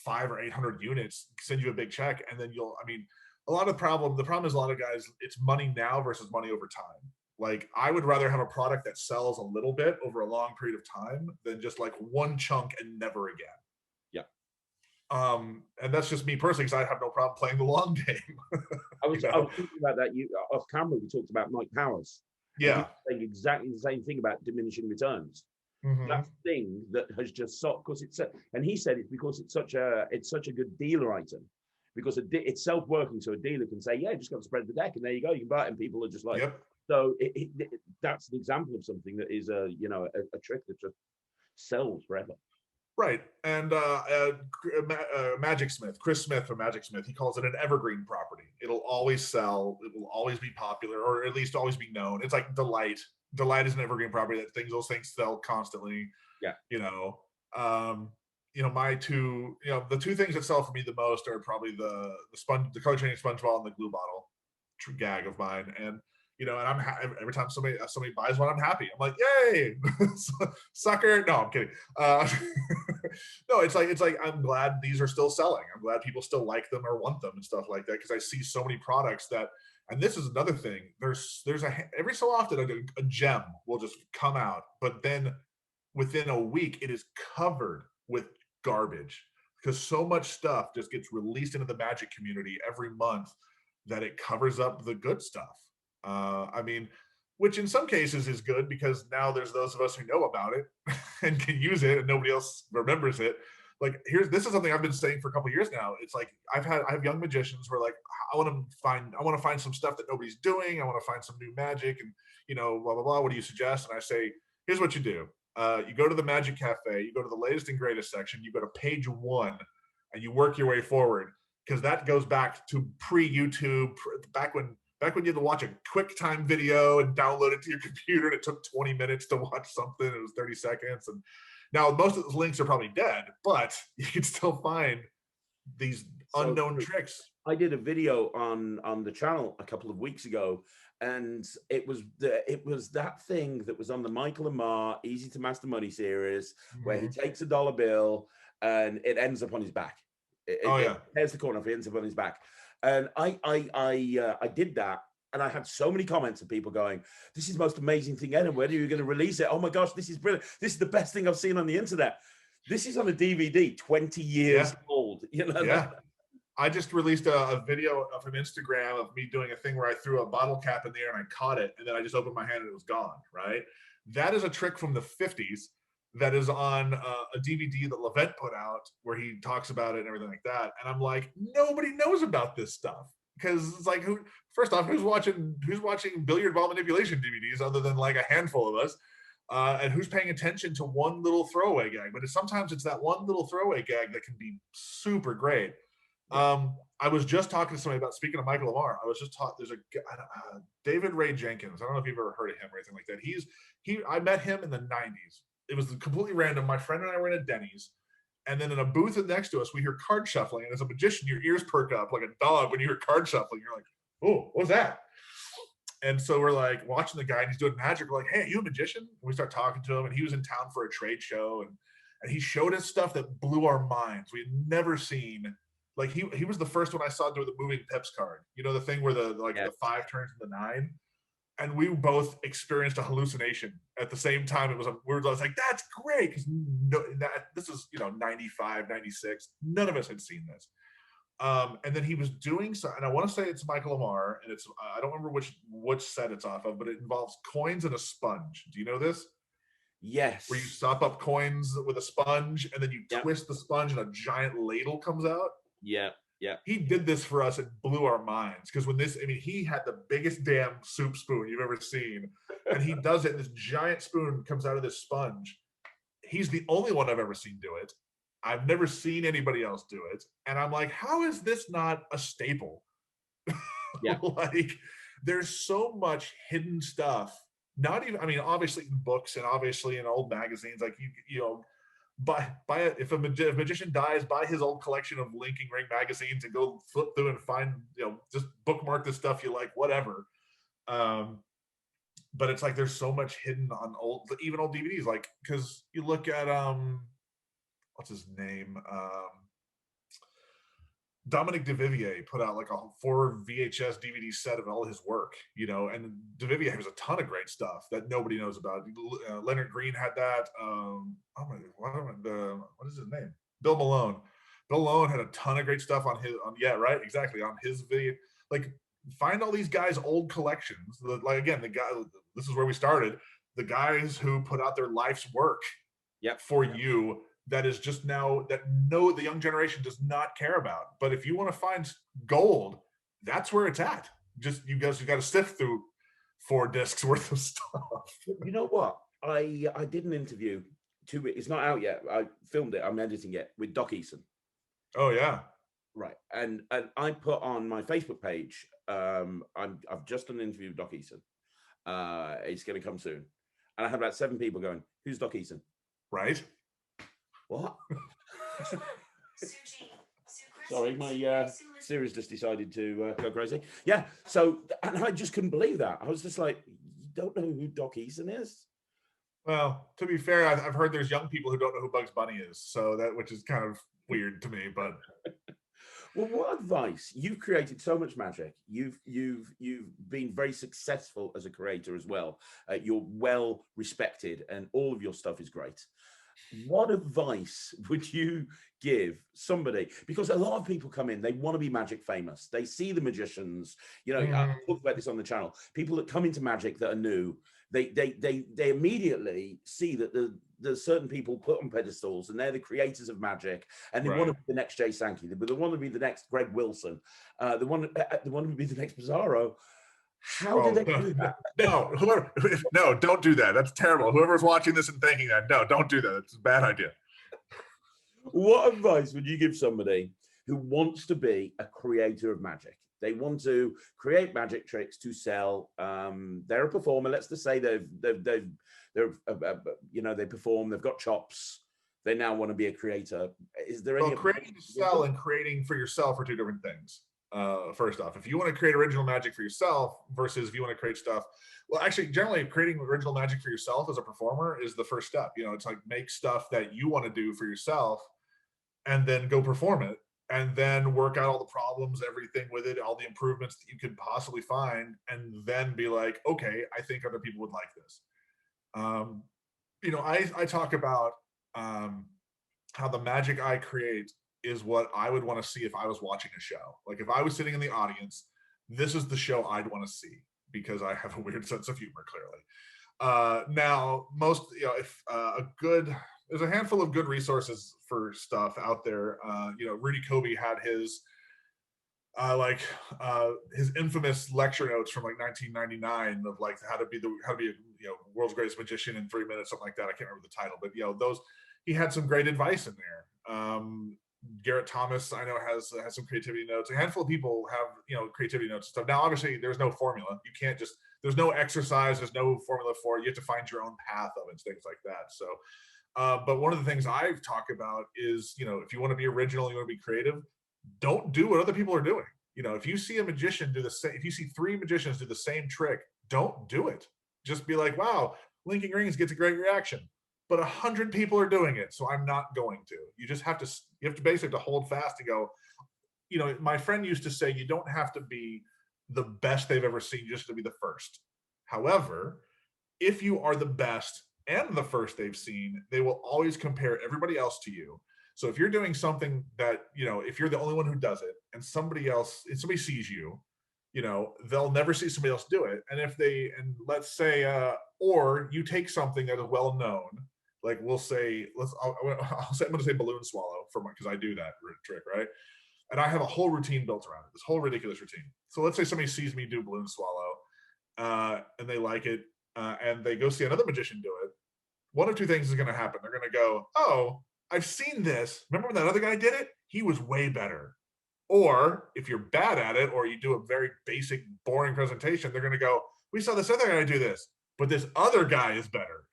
S2: 500 or 800 units, send you a big check, and then you'll. I mean, a lot of the problem is a lot of guys. It's money now versus money over time. Like I would rather have a product that sells a little bit over a long period of time than just like one chunk and never again.
S1: Yeah.
S2: And that's just me personally because I have no problem playing the long game.
S1: I was thinking about that. Off camera, we talked about Mike Powers.
S2: Yeah.
S1: Saying exactly the same thing about diminishing returns.
S2: Mm-hmm.
S1: That thing that has just sold because and he said it's because it's such a good dealer item because it's self-working, so a dealer can say, yeah, just got to spread the deck, and there you go, you can buy it, and people are just like,
S2: yep.
S1: So that's an example of something that is a trick that just sells forever.
S2: Right. And Magic Smith, Chris Smith from Magic Smith, he calls it an evergreen property. It'll always sell. It will always be popular, or at least always be known. It's like Delight. Delight is an evergreen property that those things sell constantly.
S1: Yeah.
S2: My two, the two things that sell for me the most are probably the color changing sponge ball and the glue bottle gag of mine. And and I'm every time somebody buys one, I'm happy. I'm like, yay, sucker. No, I'm kidding. No, it's like I'm glad these are still selling. I'm glad people still like them or want them and stuff like that because I see so many products that. And this is another thing. There's every so often a gem will just come out, but then within a week it is covered with garbage because so much stuff just gets released into the Magic community every month that it covers up the good stuff. I mean, which in some cases is good because now there's those of us who know about it and can use it and nobody else remembers it. Like this is something I've been saying for a couple of years now. It's like I have young magicians who are like, I want to find some stuff that nobody's doing. I want to find some new magic and blah blah blah. What do you suggest? And I say, here's what you do. You go to the Magic Cafe, you go to the latest and greatest section, you go to page 1, and you work your way forward because that goes back to pre-YouTube, back when you had to watch a QuickTime video and download it to your computer, and it took 20 minutes to watch something. It was 30 seconds. And now most of those links are probably dead, but you can still find these unknown tricks.
S1: I did a video on the channel a couple of weeks ago, and it was that thing that was on the Michael and Ma Easy to Master Money series, where he takes a dollar bill and it ends up on his back. Here's the corner if it ends up on his back. And I did that, and I had so many comments of people going, "This is the most amazing thing ever. When are you going to release it? Oh my gosh, this is brilliant. This is the best thing I've seen on the internet. This is on a DVD, 20 years old."
S2: Yeah. I just released a video from Instagram of me doing a thing where I threw a bottle cap in the air and I caught it, and then I just opened my hand and it was gone, right? That is a trick from the 50s that is on a DVD that Levent put out where he talks about it and everything like that. And I'm like, nobody knows about this stuff because it's like, first off, who's watching billiard ball manipulation DVDs other than like a handful of us? And who's paying attention to one little throwaway gag? But sometimes it's that one little throwaway gag that can be super great. I was just talking to somebody about, speaking of Michael Lamar, I was just taught there's a David Ray Jenkins. I don't know if you've ever heard of him or anything like that. I met him in the 90s. It was completely random. My friend and I were in a Denny's, and then in a booth next to us, we hear card shuffling. And as a magician, your ears perk up like a dog when you hear card shuffling. You're like, oh, what's that? And so we're like watching the guy, and he's doing magic. We're like, hey, are you a magician? And we start talking to him, and he was in town for a trade show, and he showed us stuff that blew our minds. We had never seen. Like he was the first one I saw do the moving pips card. The thing where the 5 turns into 9. And we both experienced a hallucination at the same time. It was I was like, that's great. Because this is 95, 96. None of us had seen this. And then he was doing so, and I want to say it's Michael Lamar, and it's I don't remember which set it's off of, but it involves coins and a sponge. Do you know this?
S1: Yes.
S2: Where you sop up coins with a sponge, and then you twist the sponge, and a giant ladle comes out.
S1: Yeah.
S2: He did this for us and blew our minds because he had the biggest damn soup spoon you've ever seen, and he does it. And this giant spoon comes out of this sponge. He's the only one I've ever seen do it. I've never seen anybody else do it. And I'm like, how is this not a staple?
S1: Yeah.
S2: Like, there's so much hidden stuff. Not even, I mean, obviously in books and obviously in old magazines, like you know, if a magician dies, buy his old collection of Linking Ring magazines and go flip through and find, you know, just bookmark the stuff you like, whatever. But it's like there's so much hidden on even old DVDs, like, because you look at what's his name, Dominic DeVivier put out like a 4 VHS DVD set of all his work, you know, and DeVivier has a ton of great stuff that nobody knows about. Leonard Green had that. What is his name? Bill Malone. Bill Malone had a ton of great stuff on his video. Like, find all these guys' old collections. Like, again, this is where we started. The guys who put out their life's work for you, that is just now that the young generation does not care about. But if you want to find gold, that's where it's at. Just you got to sift through 4 discs worth of stuff.
S1: You know what? I did an interview. It's not out yet. I filmed it. I'm editing it with Doc Eason.
S2: Oh yeah,
S1: right. And I put on my Facebook page. I've just done an interview with Doc Eason. It's going to come soon, and I had about 7 people going, "Who's Doc Eason?"
S2: Right.
S1: What? Sorry, my series just decided to go crazy. Yeah, so, and I just couldn't believe that. I was just like, you don't know who Doc Eason is?
S2: Well, to be fair, I've heard there's young people who don't know who Bugs Bunny is, so which is kind of weird to me, but.
S1: Well, what advice? You've created so much magic. You've been very successful as a creator as well. You're well respected, and all of your stuff is great. What advice would you give somebody? Because a lot of people come in, they want to be magic famous. They see the magicians, you know, I talked about this on the channel. People that come into magic that are new, they immediately see that there's certain people put on pedestals and they're the creators of magic, and they want to be the next Jay Sankey. They want to be the next Greg Wilson. They want to be the next Bizzaro. How did they do that?
S2: No, don't do that. That's terrible. Whoever's watching this and thinking that, no, don't do that. It's a bad idea.
S1: What advice would you give somebody who wants to be a creator of magic? They want to create magic tricks to sell. They're a performer. Let's just say they perform. They've got chops. They now want to be a creator. Is there any
S2: creating to sell and creating for yourself are 2 different things? First off, if you want to create original magic for yourself versus if you want to create stuff, well, actually, generally creating original magic for yourself as a performer is the first step. You know, it's like make stuff that you want to do for yourself and then go perform it, and then work out all the problems, everything with it, all the improvements that you could possibly find, and then be like, okay, I think other people would like this. You know, I talk about how the magic I create is what I would want to see if I was watching a show. Like, if I was sitting in the audience, this is the show I'd want to see, because I have a weird sense of humor, clearly. Now, most, you know, if there's a handful of good resources for stuff out there. You know, Rudy Kobe had his infamous lecture notes from like 1999 of like how to be world's greatest magician in 3 minutes, something like that. I can't remember the title, but you know, he had some great advice in there. Garrett Thomas, I know, has some creativity notes. A handful of people have, you know, creativity notes and stuff. Now, obviously, there's no formula. You can't just, there's no exercise, there's no formula for it. You have to find your own path of it and things like that. So, but one of the things I've talked about is, you know, if you want to be original, you want to be creative, don't do what other people are doing. You know, if you see a magician do the same, if you see 3 magicians do the same trick, don't do it. Just be like, wow, Linking Rings gets a great reaction, but 100 people are doing it, so I'm not going to. You just have to basically hold fast and go, you know, my friend used to say, you don't have to be the best they've ever seen, just to be the first. However, if you are the best and the first they've seen, they will always compare everybody else to you. So if you're doing something that, you know, if you're the only one who does it and somebody sees you, you know, they'll never see somebody else do it. And let's say, or you take something that is well known, like we'll say, I'm going to say balloon swallow because I do that trick, right? And I have a whole routine built around it, this whole ridiculous routine. So let's say somebody sees me do balloon swallow and they like it, and they go see another magician do it. One of 2 things is going to happen. They're going to go, oh, I've seen this. Remember when that other guy did it? He was way better. Or if you're bad at it, or you do a very basic, boring presentation, they're going to go, we saw this other guy do this, but this other guy is better.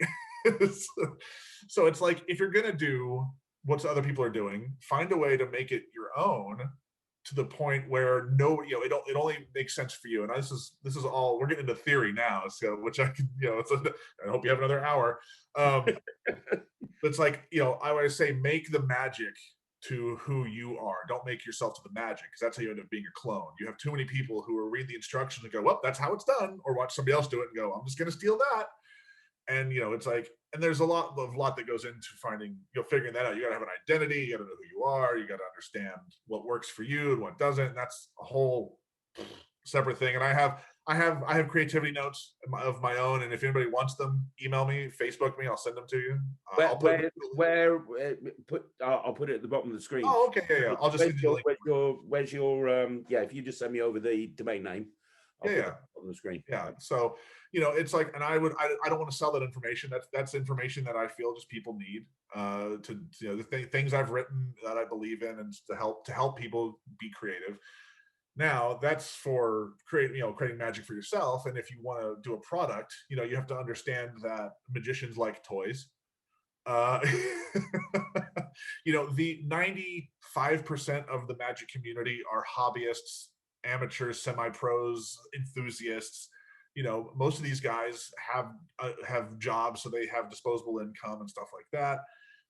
S2: So it's like, if you're going to do what other people are doing, find a way to make it your own, to the point where it only makes sense for you. And this is all, we're getting into theory now, so which I can, I hope you have another hour. It's like, I would say, make the magic to who you are. Don't make yourself to the magic, because that's how you end up being a clone. You have too many people who will read the instructions and go, well, that's how it's done, or watch somebody else do it and go, I'm just going to steal that. And it's like, and there's a lot that goes into finding, figuring that out. You got to have an identity. You got to know who you are. You got to understand what works for you and what doesn't. And that's a whole separate thing. And I have creativity notes of my own. And if anybody wants them, email me, Facebook me. I'll send them to you.
S1: I'll put it at the bottom of the screen.
S2: Oh, okay, yeah. I'll just send you the link.
S1: Where's your if you just send me over the domain name. I'll put it on the screen.
S2: Yeah. So it's like, and I don't want to sell that information. That's information that I feel just people need to the things I've written that I believe in, and to help people be creative. Now that's for creating magic for yourself. And if you want to do a product, you have to understand that magicians like toys. The 95% of the magic community are hobbyists, amateurs, semi-pros, enthusiasts. Most of these guys have jobs, so they have disposable income and stuff like that.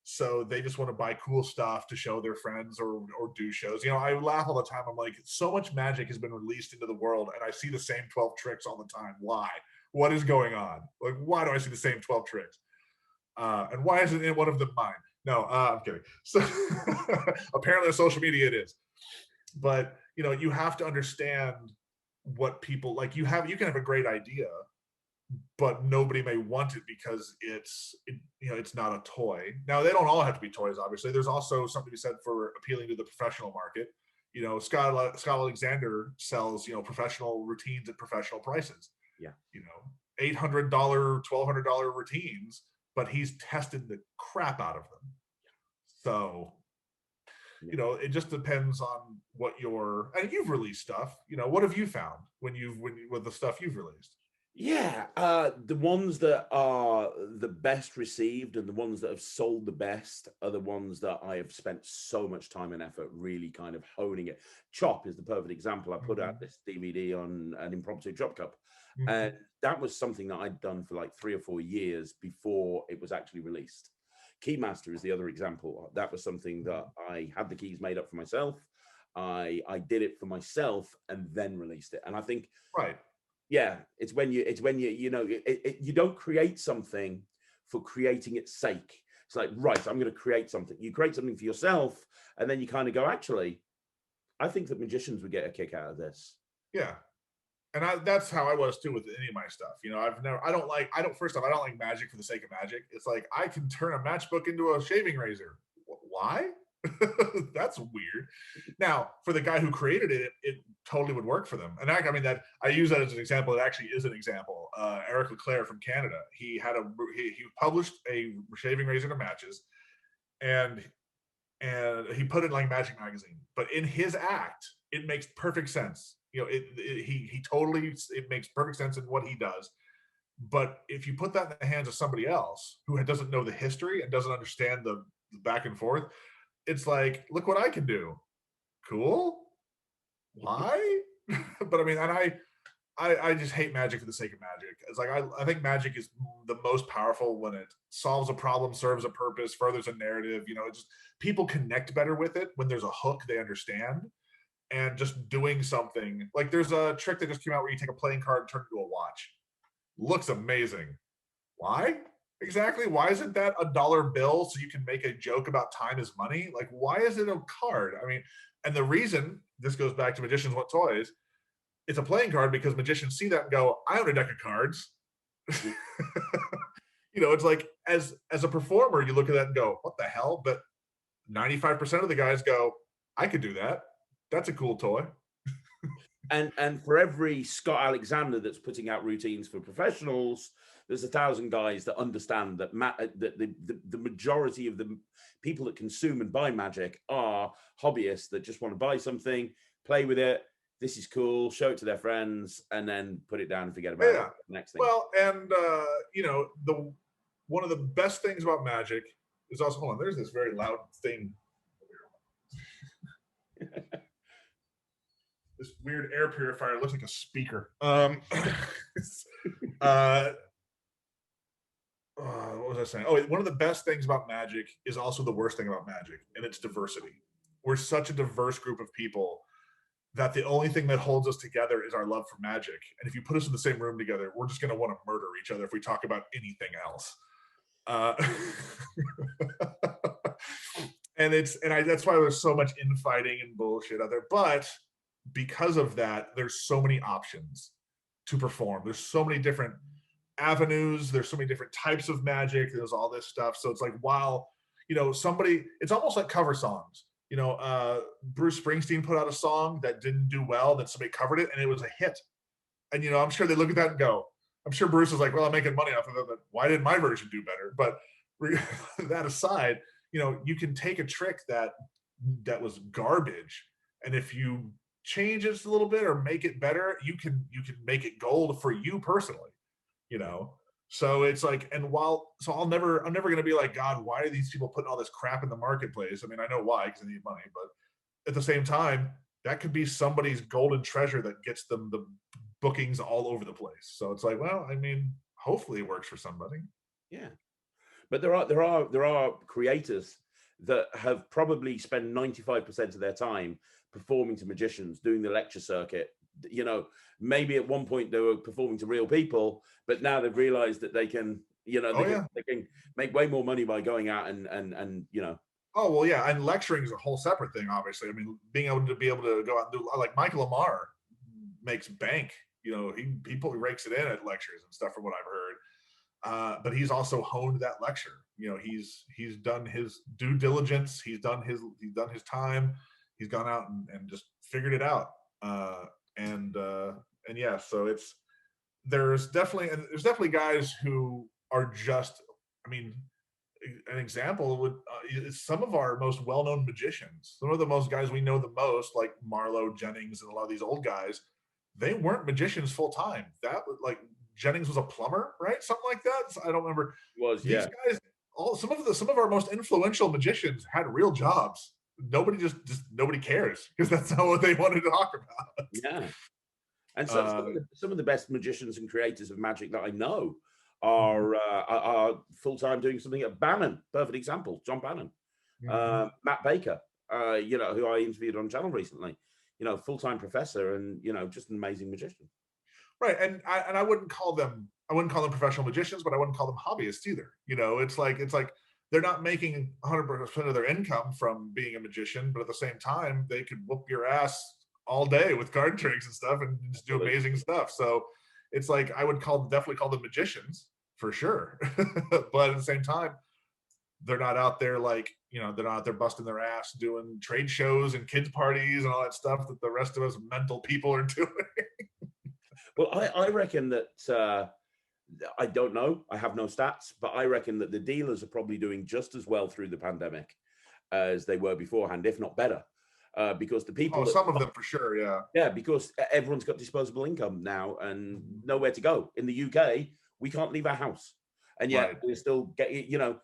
S2: So they just want to buy cool stuff to show their friends or do shows. I laugh all the time. I'm like, so much magic has been released into the world, and I see the same 12 tricks all the time. Why? What is going on? Like, why do I see the same 12 tricks? And why isn't it one of them mine? No, I'm kidding. So apparently on social media it is. But you have to understand what people like. You can have a great idea, but nobody may want it because it's not a toy. Now, they don't all have to be toys, obviously. There's also something to be said for appealing to the professional market. Scott Alexander sells professional routines at professional prices.
S1: Yeah.
S2: $800, $1,200 routines, but he's tested the crap out of them. So it just depends on what and you've released stuff. What have you found with the stuff you've released?
S1: Yeah, the ones that are the best received and the ones that have sold the best are the ones that I have spent so much time and effort really kind of honing it. Chop is the perfect example. I put out this DVD on an impromptu drop cup, and that was something that I'd done for like 3 or 4 years before it was actually released. Keymaster is the other example. That was something that I had the keys made up for myself. I did it for myself and then released it. And I think, yeah, it's when you you don't create something for creating its sake. It's like, right, I'm going to create something. You create something for yourself, and then you kind of go, actually, I think that magicians would get a kick out of this.
S2: Yeah. And that's how I was too with any of my stuff. I don't like magic for the sake of magic. It's like, I can turn a matchbook into a shaving razor. Why? That's weird. Now, for the guy who created it, it totally would work for them. And I use that as an example. It actually is an example. Eric Leclerc from Canada, he published a shaving razor to matches, and he put it in like Magic Magazine. But in his act, it makes perfect sense. It makes perfect sense in what he does. But if you put that in the hands of somebody else who doesn't know the history and doesn't understand the back and forth, it's like, look what I can do. Cool. Why? But I just hate magic for the sake of magic. It's like, I think magic is the most powerful when it solves a problem, serves a purpose, furthers a narrative. People connect better with it when there's a hook they understand. And just doing something like, there's a trick that just came out where you take a playing card and turn it into a watch. Looks amazing. Why? Exactly. Why isn't that a dollar bill so you can make a joke about time is money? Like, why is it a card? And the reason, this goes back to Magicians Want Toys, it's a playing card because magicians see that and go, I own a deck of cards. It's like, as a performer, you look at that and go, what the hell? But 95% of the guys go, I could do that. That's a cool toy.
S1: And for every Scott Alexander that's putting out routines for professionals, there's 1,000 guys that understand that the majority of the people that consume and buy magic are hobbyists that just want to buy something, play with it. This is cool. Show it to their friends, and then put it down and forget about it. Next thing.
S2: Well, and you know, one of the best things about magic is also, hold on, there's this very loud thing. This weird air purifier looks like a speaker. What was I saying? Oh, one of the best things about magic is also the worst thing about magic, and it's diversity. We're such a diverse group of people that the only thing that holds us together is our love for magic. And if you put us in the same room together, we're just going to want to murder each other if we talk about anything else. And that's why there's so much infighting and bullshit out there. But because of that, there's so many options to perform. There's so many different avenues. There's so many different types of magic. There's all this stuff. So it's like, while, you know, it's almost like cover songs. You know, Bruce Springsteen put out a song that didn't do well, then somebody covered it and it was a hit. And, you know, I'm sure they look at that and go, I'm sure Bruce was like, well, I'm making money off of it, but why didn't my version do better? But that aside, you know, you can take a trick that was garbage, and if you change it a little bit or make it better, you can make it gold for you personally, you know. So it's like, and I'm never going to be like, God, why are these people putting all this crap in the marketplace? I mean, I know why, because they need money, but at the same time, that could be somebody's golden treasure that gets them the bookings all over the place. So it's like, well, I mean, hopefully it works for somebody.
S1: Yeah, but there are creators that have probably spent 95% of their time performing to magicians, doing the lecture circuit. You know, maybe at one point they were performing to real people, but now they've realized that they can, you know, they can make way more money by going out and you know.
S2: Oh, well, yeah, and lecturing is a whole separate thing, obviously. I mean, being able to go out and do, like, Michael Lamar makes bank. You know, he rakes it in at lectures and stuff, from what I've heard. But he's also honed that lecture. You know, he's done his due diligence. He's done his time. He's gone out and just figured it out. And yeah, so there's definitely guys who are just, I mean, an example is some of our most well-known magicians, some of the most guys we know the most, like Marlowe, Jennings, and a lot of these old guys. They weren't magicians full time. That was like, Jennings was a plumber, right? Something like that. I don't remember.
S1: Was,
S2: these guys, some of our most influential magicians had real jobs. Nobody nobody cares, because that's not what they wanted to talk about.
S1: Yeah. And so some of the best magicians and creators of magic that I know are full-time doing something at Bannon. Perfect example, John Bannon. Matt Baker, you know, who I interviewed on channel recently, you know, full-time professor, and, you know, just an amazing magician.
S2: Right. And I wouldn't call them professional magicians, but I wouldn't call them hobbyists either. You know, it's like they're not making 100% of their income from being a magician, but at the same time, they could whoop your ass all day with card tricks and stuff and just do amazing stuff. So it's like, I would definitely call them magicians for sure. But at the same time, they're not out there, like, you know, they're not out there busting their ass doing trade shows and kids parties and all that stuff that the rest of us mental people are doing.
S1: Well, I reckon that, I don't know, I have no stats, but I reckon that the dealers are probably doing just as well through the pandemic as they were beforehand, if not better. Because the people,
S2: some of them for sure,
S1: yeah, because everyone's got disposable income now and nowhere to go. In the UK, we can't leave our house, and yet we're still getting, you know,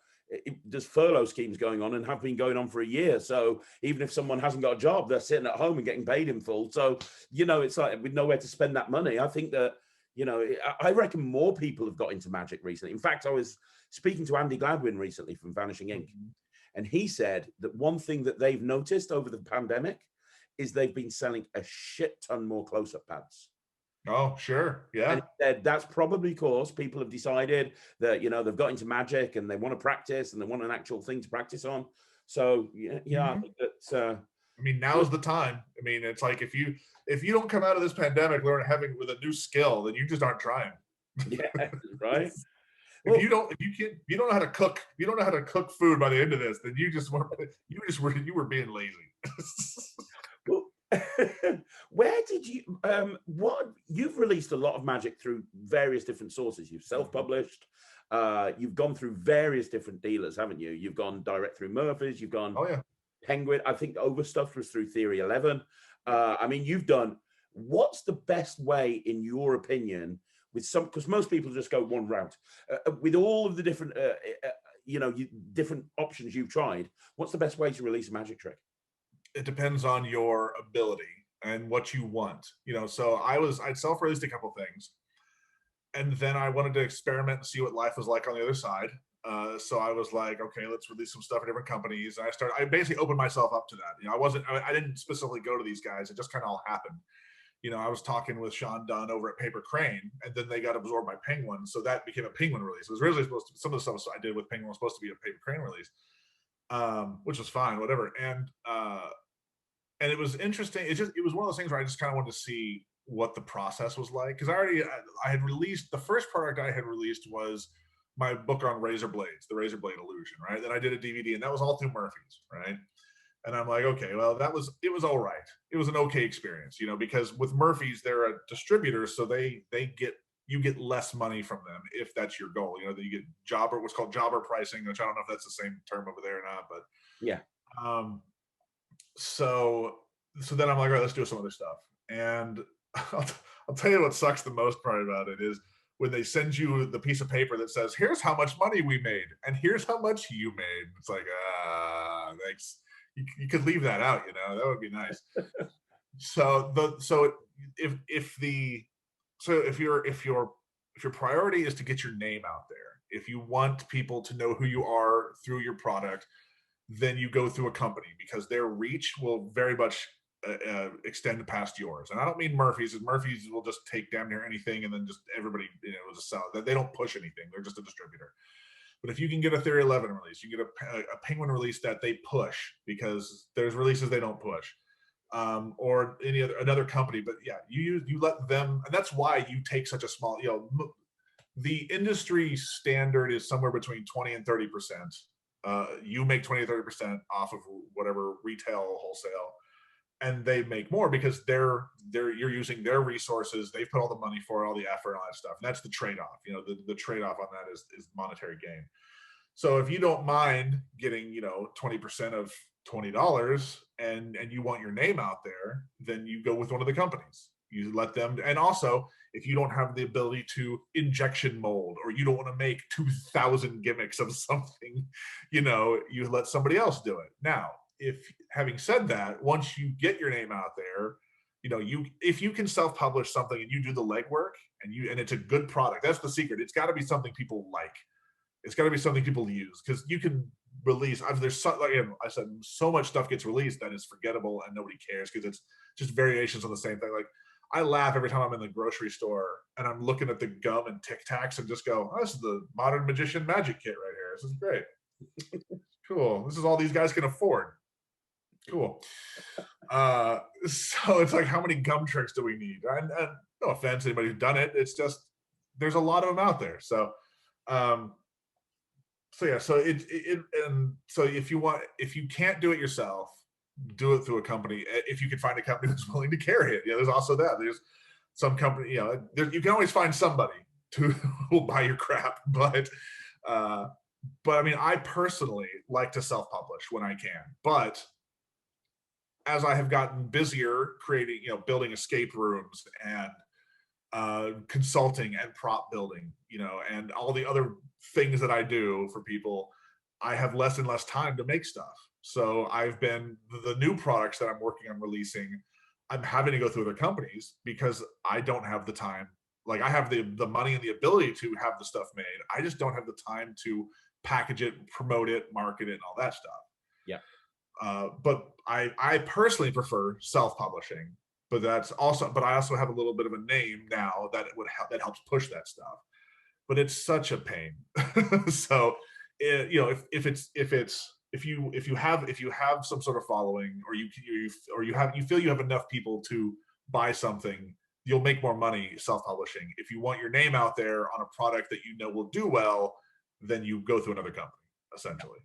S1: there's furlough schemes going on and have been going on for a year. So even if someone hasn't got a job, they're sitting at home and getting paid in full. So, you know, it's like, with nowhere to spend that money. I think that, you know, I reckon more people have got into magic recently. In fact, I was speaking to Andy Gladwin recently from Vanishing Ink. And he said that one thing that they've noticed over the pandemic is they've been selling a shit ton more close-up pads.
S2: Oh, sure. Yeah.
S1: And he said that's probably because people have decided that, you know, they've got into magic and they want to practice and they want an actual thing to practice on. So, yeah, I think that's...
S2: I mean, now's the time. I mean, it's like, if you don't come out of this pandemic with a new skill, then you just aren't trying.
S1: Yeah, right.
S2: If you don't know how to cook, you don't know how to cook food by the end of this, then you were being lazy.
S1: Well, Where did you what you've released a lot of magic through various different sources. You've self-published, you've gone through various different dealers, haven't you? You've gone direct through Murphy's, you've gone
S2: Oh yeah.
S1: Penguin. I think Overstuffed was through Theory 11. I mean, you've done, what's the best way, in your opinion, with some, because most people just go one route, with all of the different, different options you've tried, what's the best way to release a magic trick?
S2: It depends on your ability and what you want. So I'd self-released a couple things, and then I wanted to experiment and see what life was like on the other side. So I was like, okay, let's release some stuff at different companies. And I basically opened myself up to that. I didn't specifically go to these guys. It just kind of all happened. I was talking with Sean Dunn over at Paper Crane, and then they got absorbed by Penguin. So that became a Penguin release. It was originally supposed to, some of the stuff I did with Penguin was supposed to be a Paper Crane release, which was fine, whatever. And it was interesting. It was one of those things where I just kind of wanted to see what the process was like. Cause I had released, the first product I had released was my book on razor blades, the Razor Blade Illusion, right? Then I did a DVD, and that was all through Murphy's, right? And I'm like, okay, well, it was all right. It was an okay experience, because with Murphy's, they're a distributor, so you get less money from them if that's your goal. That you get what's called jobber pricing, which I don't know if that's the same term over there or not, but
S1: yeah.
S2: So then I'm like, all right, let's do some other stuff. And I'll tell you what sucks the most part about it is when they send you the piece of paper that says, here's how much money we made, and here's how much you made. It's like, thanks. You could leave that out, that would be nice. If your priority is to get your name out there, if you want people to know who you are through your product, then you go through a company, because their reach will very much extend past yours. And I don't mean Murphy's. Murphy's will just take damn near anything, and then just everybody will just sell it. They don't push anything. They're just a distributor. But if you can get a Theory 11 release, you get a Penguin release that they push, because there's releases they don't push, or another company. But yeah, you let them, and that's why you take such a small. The industry standard is somewhere between 20 and 30%. You make 20 or 30% off of whatever retail, wholesale, and they make more because you're using their resources. They've put all the money for it, all the effort, all that stuff. And that's the trade-off. The trade-off on that is monetary gain. So if you don't mind getting 20% of $20 and you want your name out there, then you go with one of the companies. You let them, and also if you don't have the ability to injection mold, or you don't want to make 2,000 gimmicks of something, you let somebody else do it. Now, having said that, once you get your name out there, if you can self-publish something and you do the legwork and it's a good product, that's the secret. It's got to be something people like. It's got to be something people use, because you can release. Like I said, so much stuff gets released that is forgettable and nobody cares, because it's just variations on the same thing. Like, I laugh every time I'm in the grocery store and I'm looking at the gum and Tic Tacs and just go, oh, this is the Modern Magician Magic Kit right here. This is great. Cool. This is all these guys can afford. Cool. So it's like, how many gum tricks do we need? And no offense, anybody who's done it. It's just, there's a lot of them out there. So yeah, so if you can't do it yourself, do it through a company. If you can find a company that's willing to carry it. There's also that. There's some company, you can always find somebody who will buy your crap. But I mean, I personally like to self-publish when I can. But as I have gotten busier creating, building escape rooms and consulting and prop building, and all the other things that I do for people, I have less and less time to make stuff. So I've been, the new products that I'm working on releasing, I'm having to go through other companies because I don't have the time. Like, I have the money and the ability to have the stuff made. I just don't have the time to package it, promote it, market it, and all that stuff.
S1: Yeah.
S2: But I personally prefer self-publishing, but I also have a little bit of a name now that that helps push that stuff. But it's such a pain. So, if you have some sort of following, or you feel you have enough people to buy something, you'll make more money self-publishing. If you want your name out there on a product that will do well, then you go through another company, essentially.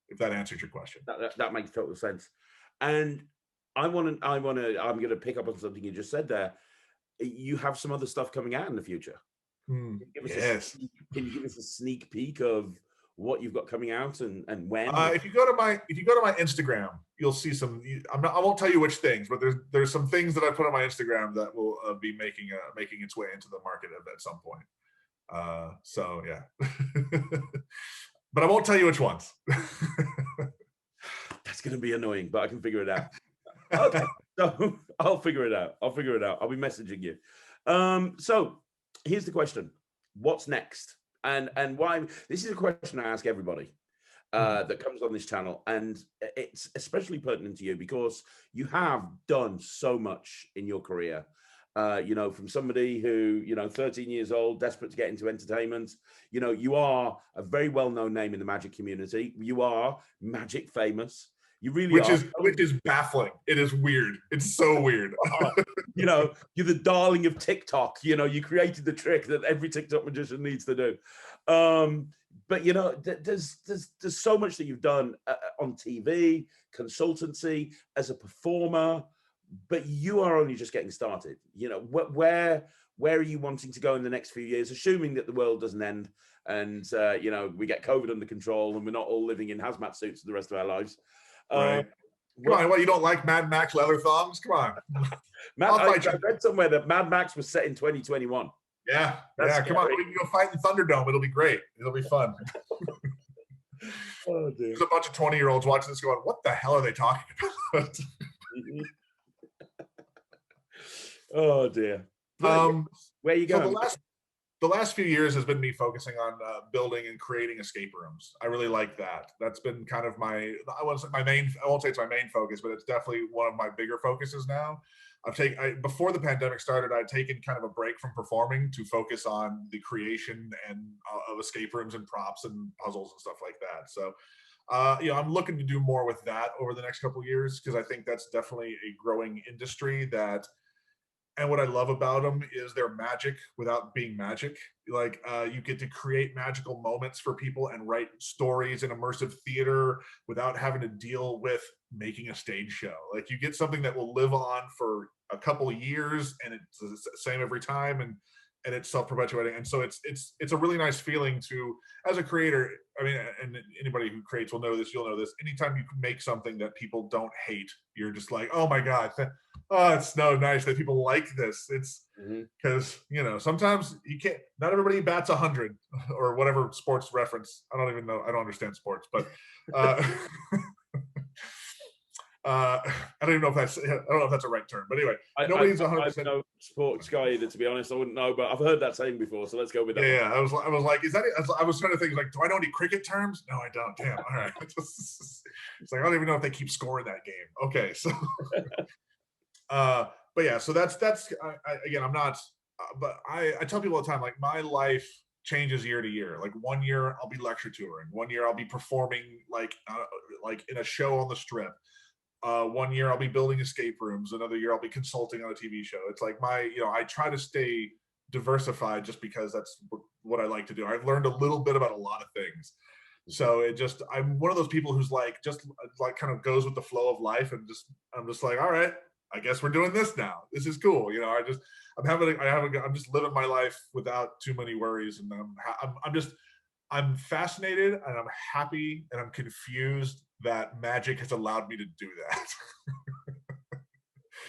S2: If that answers your question.
S1: That makes total sense. And I'm going to pick up on something you just said there. You have some other stuff coming out in the future.
S2: Yes.
S1: Can you give us a sneak peek of what you've got coming out and when?
S2: If you go to my Instagram, you'll see some. I won't tell you which things, but there's some things that I put on my Instagram that will be making its way into the market at some point. So yeah, but I won't tell you which ones.
S1: That's going to be annoying, but I can figure it out. Okay, so I'll figure it out. I'll be messaging you. So here's the question: what's next? And why? This is a question I ask everybody that comes on this channel, and it's especially pertinent to you because you have done so much in your career. From somebody who, 13 years old, desperate to get into entertainment, you are a very well-known name in the magic community. You are magic famous. You really are.
S2: Which is baffling. It is weird. It's so weird.
S1: You're the darling of TikTok. You created the trick that every TikTok magician needs to do. But there's so much that you've done on TV, consultancy, as a performer, but you are only just getting started. Where are you wanting to go in the next few years, assuming that the world doesn't end and we get COVID under control and we're not all living in hazmat suits for the rest of our lives.
S2: Right. Come on, what, you don't like Mad Max leather thongs? Come on.
S1: I read somewhere that Mad Max was set in 2021.
S2: Yeah, come on, we can go fight in Thunderdome. It'll be great. It'll be fun.
S1: Oh, dear.
S2: There's a bunch of 20-year-olds watching this going, what the hell are they talking about?
S1: Oh, dear. Where are you going?
S2: So the last few years has been me focusing on building and creating escape rooms. I really like that. That's been kind of I won't say it's my main focus, but it's definitely one of my bigger focuses now. Before the pandemic started, I'd taken kind of a break from performing to focus on the creation of escape rooms and props and puzzles and stuff like that. So, I'm looking to do more with that over the next couple of years because I think that's definitely a growing industry and what I love about them is they're magic without being magic. Like you get to create magical moments for people and write stories in immersive theater without having to deal with making a stage show. Like you get something that will live on for a couple of years and it's the same every time and it's self-perpetuating. And so it's a really nice feeling to, as a creator, I mean, and anybody who creates will know this, you'll know this. Anytime you make something that people don't hate, you're just like, oh my God, it's so nice that people like this. It's because, sometimes you can't, not everybody bats 100 or whatever sports reference. I don't even know. I don't understand sports, but I don't even know if that's a right term, but anyway, nobody's 100%.
S1: I'm no sports guy either, to be honest. I wouldn't know, but I've heard that saying before, so let's go with that.
S2: Yeah, I was like, is that it? I was trying to think, like, do I know any cricket terms? No, I don't. Damn. All right. It's like I don't even know if they keep scoring that game. Okay, so, but yeah, so that's again, I'm not, but I tell people all the time, like my life changes year to year. Like 1 year I'll be lecture touring, 1 year I'll be performing like in a show on the Strip. 1 year I'll be building escape rooms. Another year I'll be consulting on a TV show. It's like I try to stay diversified just because that's what I like to do. I've learned a little bit about a lot of things. So I'm one of those people who's just kind of goes with the flow of life and I'm just like, all right, I guess we're doing this now. This is cool. I'm just living my life without too many worries. And I'm fascinated and I'm happy and I'm confused that magic has allowed me to do that.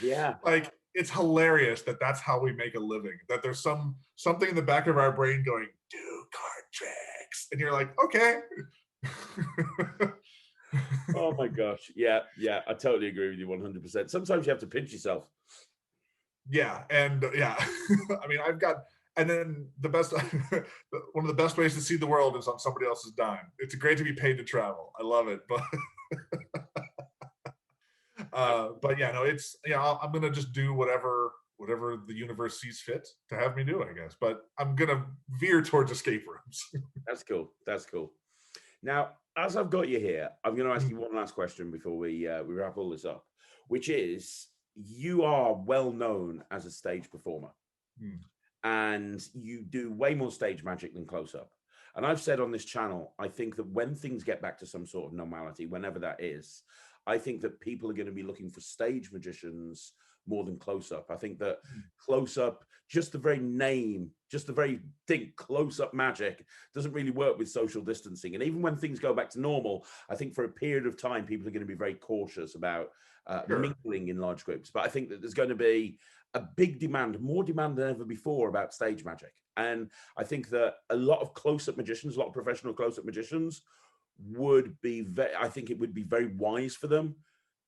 S1: Yeah.
S2: Like it's hilarious that that's how we make a living, that there's something in the back of our brain going, do card tricks. And you're like, okay.
S1: Oh my gosh. Yeah. I totally agree with you 100%. Sometimes you have to pinch yourself.
S2: Yeah. And yeah, I mean, and then one of the best ways to see the world is on somebody else's dime. It's great to be paid to travel. I love it. But yeah, no, I'm going to just do whatever the universe sees fit to have me do, I guess. But I'm going to veer towards escape rooms.
S1: That's cool. Now, as I've got you here, I'm going to ask you one last question before we wrap all this up, which is you are well known as a stage performer. And you do way more stage magic than close up. And I've said on this channel, I think that when things get back to some sort of normality, whenever that is, I think that people are going to be looking for stage magicians more than close-up. I think that close-up, just the very name, just the very thing, close-up magic, doesn't really work with social distancing. And even when things go back to normal, I think for a period of time, people are going to be very cautious about mingling in large groups. But I think that there's going to be a big demand, more demand than ever before, about stage magic. And I think that a lot of close-up magicians, a lot of professional close-up magicians would be I think it would be very wise for them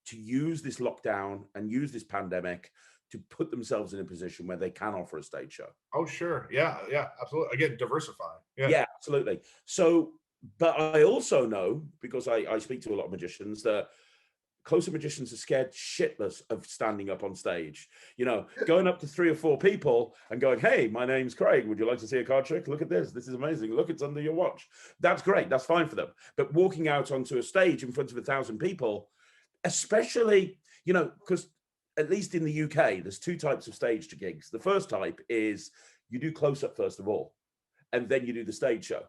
S1: to use this lockdown and use this pandemic to put themselves in a position where they can offer a stage show.
S2: Oh, sure. Yeah, absolutely. Again, diversify.
S1: Yeah, absolutely. So, but I also know, because I speak to a lot of magicians, that closer magicians are scared shitless of standing up on stage. You know, going up to 3 or 4 people and going, "Hey, my name's Craig. Would you like to see a card trick? Look at this. This is amazing. Look, it's under your watch." That's great. That's fine for them. But walking out onto a stage in front of 1,000 people, especially, you know, because at least in the UK, there's 2 types of stage gigs. The first type is you do close up first of all, and then you do the stage show.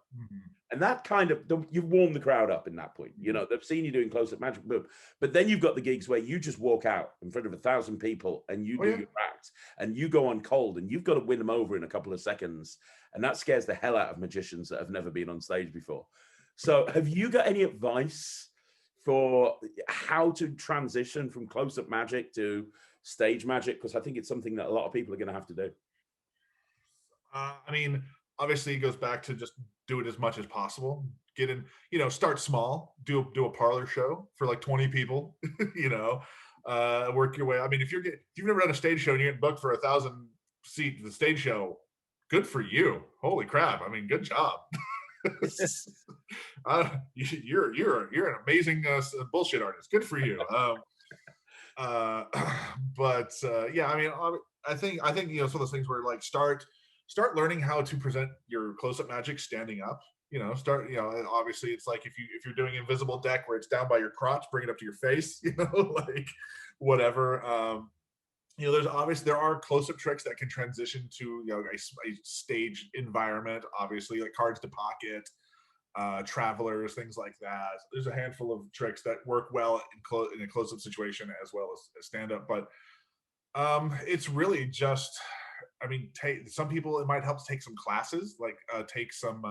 S1: And that kind of, you've warmed the crowd up in that point. You know, they've seen you doing close-up magic, boom. But then you've got the gigs where you just walk out in front of 1,000 people and you do your act and you go on cold and you've got to win them over in a couple of seconds. And that scares the hell out of magicians that have never been on stage before. So have you got any advice for how to transition from close-up magic to stage magic? Because I think it's something that a lot of people are going to have to do.
S2: I mean, obviously it goes back to just do it as much as possible. Get in, you know, start small, do a parlor show for like 20 people, you know, work your way. I mean, if you've never done a stage show and you're getting booked for 1,000 seat the stage show, good for you. Holy crap. I mean, good job. You're an amazing bullshit artist. Good for you. But yeah, I mean, I think, you know, it's one of those things where like start learning how to present your close-up magic standing up. You know, you know, obviously it's like if you're doing invisible deck where it's down by your crotch, bring it up to your face, you know, like whatever. You know, there are close-up tricks that can transition to, you know, a stage environment, obviously, like cards to pocket, travelers, things like that. There's a handful of tricks that work well in a close-up situation as well as stand-up, but it's really just, I mean, some people, it might help to take some classes, like take some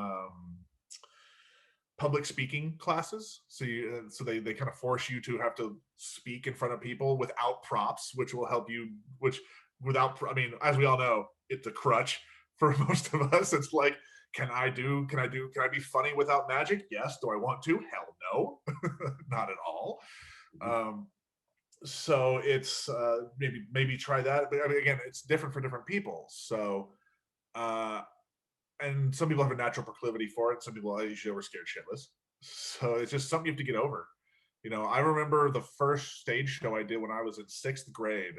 S2: public speaking classes. So they kind of force you to have to speak in front of people without props, which will help you. I mean, as we all know, it's a crutch for most of us. It's like, can I be funny without magic? Yes. Do I want to? Hell no, not at all. So it's maybe try that. But I mean, again, it's different for different people. So and some people have a natural proclivity for it. Some people usually are scared shitless. So it's just something you have to get over. You know, I remember the first stage show I did when I was in 6th grade,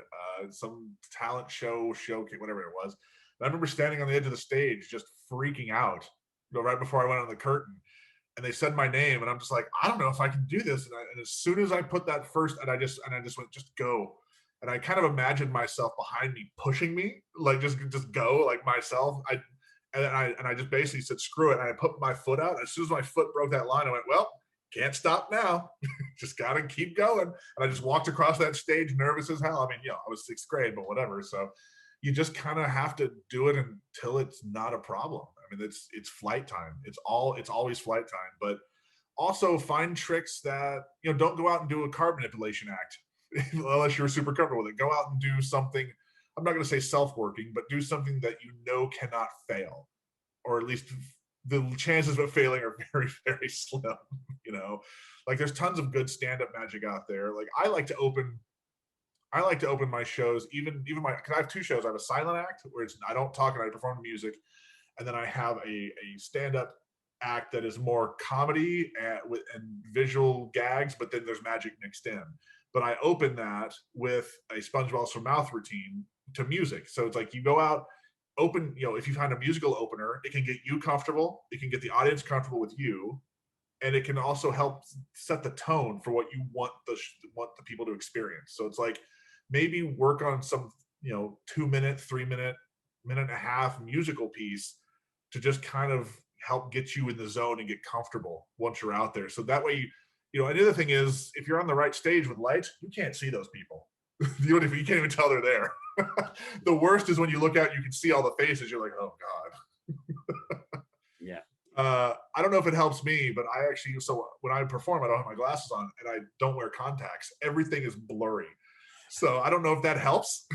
S2: some talent show, whatever it was. And I remember standing on the edge of the stage, just freaking out, you know, right before I went on the curtain. And they said my name, and I'm just like, I don't know if I can do this. And as soon as I put that first, and I just went, just go. And I kind of imagined myself behind me pushing me, like just go, like myself. And I just basically said, screw it. And I put my foot out. As soon as my foot broke that line, I went, well, can't stop now. Just got to keep going. And I just walked across that stage nervous as hell. I mean, you know, I was 6th grade, but whatever. So you just kind of have to do it until it's not a problem. I mean, it's flight time. It's always flight time. But also find tricks that, you know, don't go out and do a card manipulation act unless you're super comfortable with it. Go out and do something, I'm not going to say self-working, but do something that you know cannot fail, or at least the chances of it failing are very, very slim. You know, like there's tons of good stand-up magic out there. Like I like to open my shows, even because I have 2 shows. I have a silent act where I don't talk and I perform the music, and then I have a stand-up act that is more comedy and visual gags, but then there's magic mixed in. But I open that with a SpongeBob for Mouth routine to music. So it's like you go out, open, you know, if you find a musical opener, it can get you comfortable, it can get the audience comfortable with you, and it can also help set the tone for what you want the people to experience. So it's like maybe work on some, you know, 2-minute, 3-minute, minute and a half musical piece to just kind of help get you in the zone and get comfortable once you're out there. So that way you know, another thing is if you're on the right stage with lights, you can't see those people. You can't even tell they're there. The worst is when you look out, you can see all the faces. You're like, oh God.
S1: Yeah.
S2: I don't know if it helps me, but I actually, so when I perform, I don't have my glasses on and I don't wear contacts. Everything is blurry. So I don't know if that helps,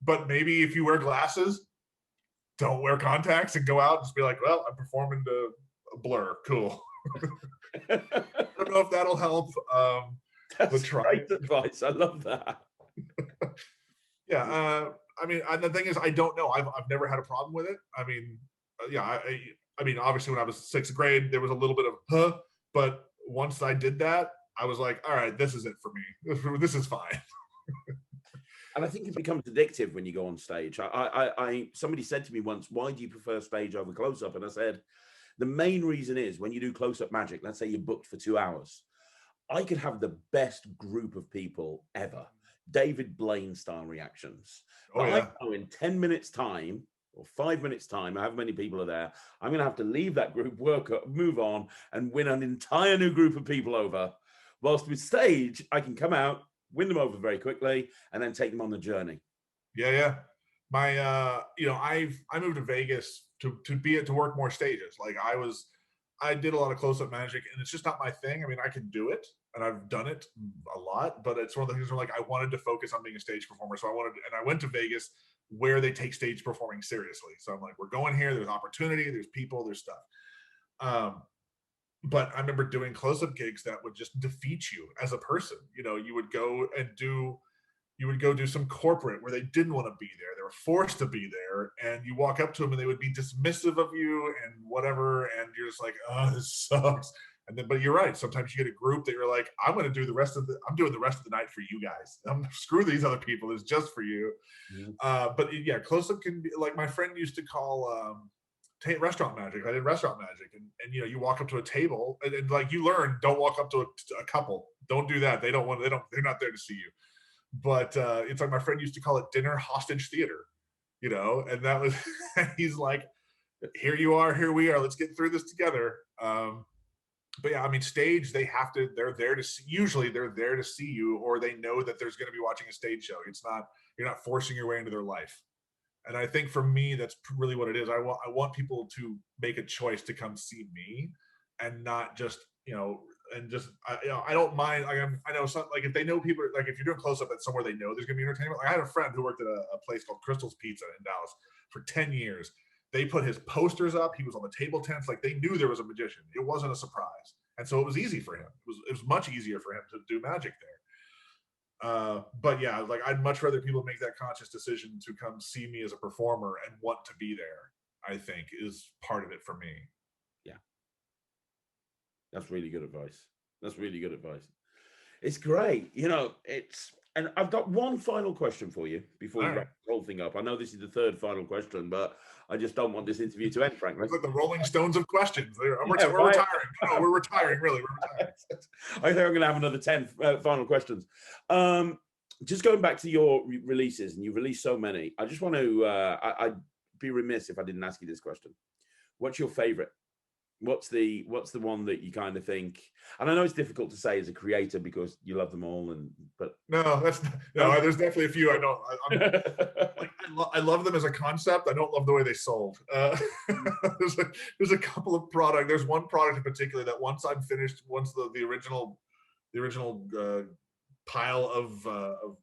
S2: but maybe if you wear glasses, don't wear contacts and go out and just be like, well, I'm performing to a blur. Cool. I don't know if that'll help.
S1: That's great advice. I love that.
S2: Yeah. I mean, the thing is, I don't know. I've never had a problem with it. I mean, yeah, I mean, obviously when I was sixth grade, there was a little bit of, but once I did that, I was like, all right, this is it for me. This is fine.
S1: And I think it becomes addictive when you go on stage. Somebody said to me once, why do you prefer stage over close-up? And I said, the main reason is when you do close-up magic, let's say you're booked for 2 hours, I could have the best group of people ever, David Blaine style reactions.
S2: Oh,
S1: But
S2: yeah.
S1: I know in 10 minutes time or 5 minutes time, however many people are there, I'm going to have to leave that group, work up, move on, and win an entire new group of people over. Whilst with stage, I can come out, win them over very quickly, and then take them on the journey.
S2: Yeah, yeah. My you know, I moved to Vegas to work more stages. Like I did a lot of close-up magic and it's just not my thing. I mean, I can do it and I've done it a lot, but it's one of the things where like I wanted to focus on being a stage performer. So I went to Vegas where they take stage performing seriously. So I'm like, we're going here, there's opportunity, there's people, there's stuff. But I remember doing close-up gigs that would just defeat you as a person. You know, you would go do some corporate where they didn't want to be there. They were forced to be there. And you walk up to them and they would be dismissive of you and whatever. And you're just like, oh, this sucks. And then, but you're right. Sometimes you get a group that you're like, I'm doing the rest of the night for you guys. Screw these other people. It's just for you.
S1: Mm-hmm.
S2: But yeah, close-up can be like my friend used to call restaurant magic. I did restaurant magic, and you know, you walk up to a table and like you learn, don't walk up to a couple. Don't do that. They're not there to see you. But it's like my friend used to call it dinner hostage theater, you know, and that was, he's like, here you are, here we are, let's get through this together. But yeah, I mean, stage, they're there to see, usually they're there to see you, or they know that there's going to be watching a stage show. You're not forcing your way into their life. And I think for me, that's really what it is. I want people to make a choice to come see me and not just, you know, I don't mind. Like I know some, like if they know people, like if you're doing close up at somewhere they know there's gonna be entertainment. Like I had a friend who worked at a place called Crystal's Pizza in Dallas for 10 years. They put his posters up. He was on the table tents. Like they knew there was a magician. It wasn't a surprise, and so it was easy for him. It was much easier for him to do magic there. But yeah, like I'd much rather people make that conscious decision to come see me as a performer and want to be there. I think is part of it for me.
S1: Yeah. That's really good advice. That's really good advice. It's great. You know, and I've got one final question for you before we wrap the whole thing up. I know this is the third final question, but I just don't want this interview to end, frankly.
S2: It's like the Rolling Stones of questions. We're retiring. No, we're retiring, really. We're retiring.
S1: I think I'm going to have another 10 final questions. Just going back to your releases, and you've released so many, I just want to, I'd be remiss if I didn't ask you this question. What's your favorite? What's the one that you kind of think? And I know it's difficult to say as a creator because you love them all, but
S2: there's definitely a few I don't. I love them as a concept. I don't love the way they sold. There's a couple of products. There's one product in particular that once I'm finished, once the original pile of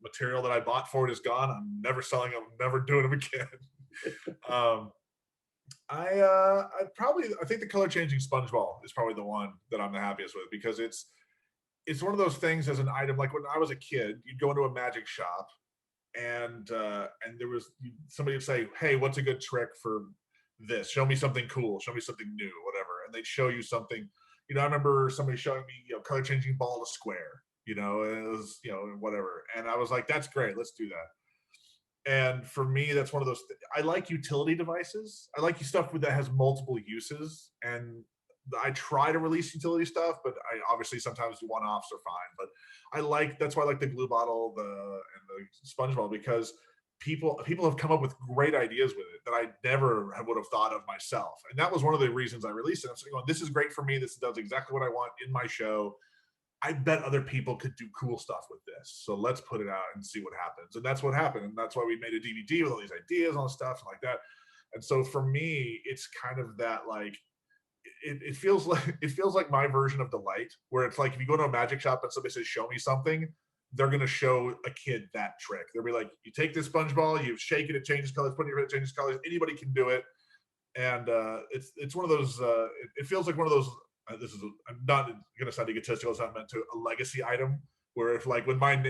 S2: material that I bought for it is gone, I'm never selling them. Never doing them again. I think the color changing sponge ball is probably the one that I'm the happiest with, because it's one of those things as an item. Like when I was a kid, you'd go into a magic shop and there was somebody would say, hey, what's a good trick for this? Show me something cool, show me something new, whatever. And they'd show you something. You know, I remember somebody showing me, you know, color changing ball to square, you know, and it was, you know, whatever. And I was like, that's great, let's do that. And for me, that's one of those, I like utility devices. I like stuff that has multiple uses. And I try to release utility stuff, but I obviously sometimes one-offs are fine. But that's why I like the glue bottle and the sponge ball, because people have come up with great ideas with it that I never would have thought of myself. And that was one of the reasons I released it. I'm saying, this is great for me. This does exactly what I want in my show. I bet other people could do cool stuff with this. So let's put it out and see what happens. And that's what happened. And that's why we made a DVD with all these ideas on stuff and like that. And so for me, it's kind of that, like, it feels like my version of Delight, where it's like, if you go to a magic shop and somebody says, show me something, they're going to show a kid that trick. They'll be like, you take this sponge ball, you shake it, it changes colors, put it in your head, it changes colors. Anybody can do it. And it's one of those, it feels like one of those, I'm not going to sound egotistical, it's not meant to, a legacy item, where if my name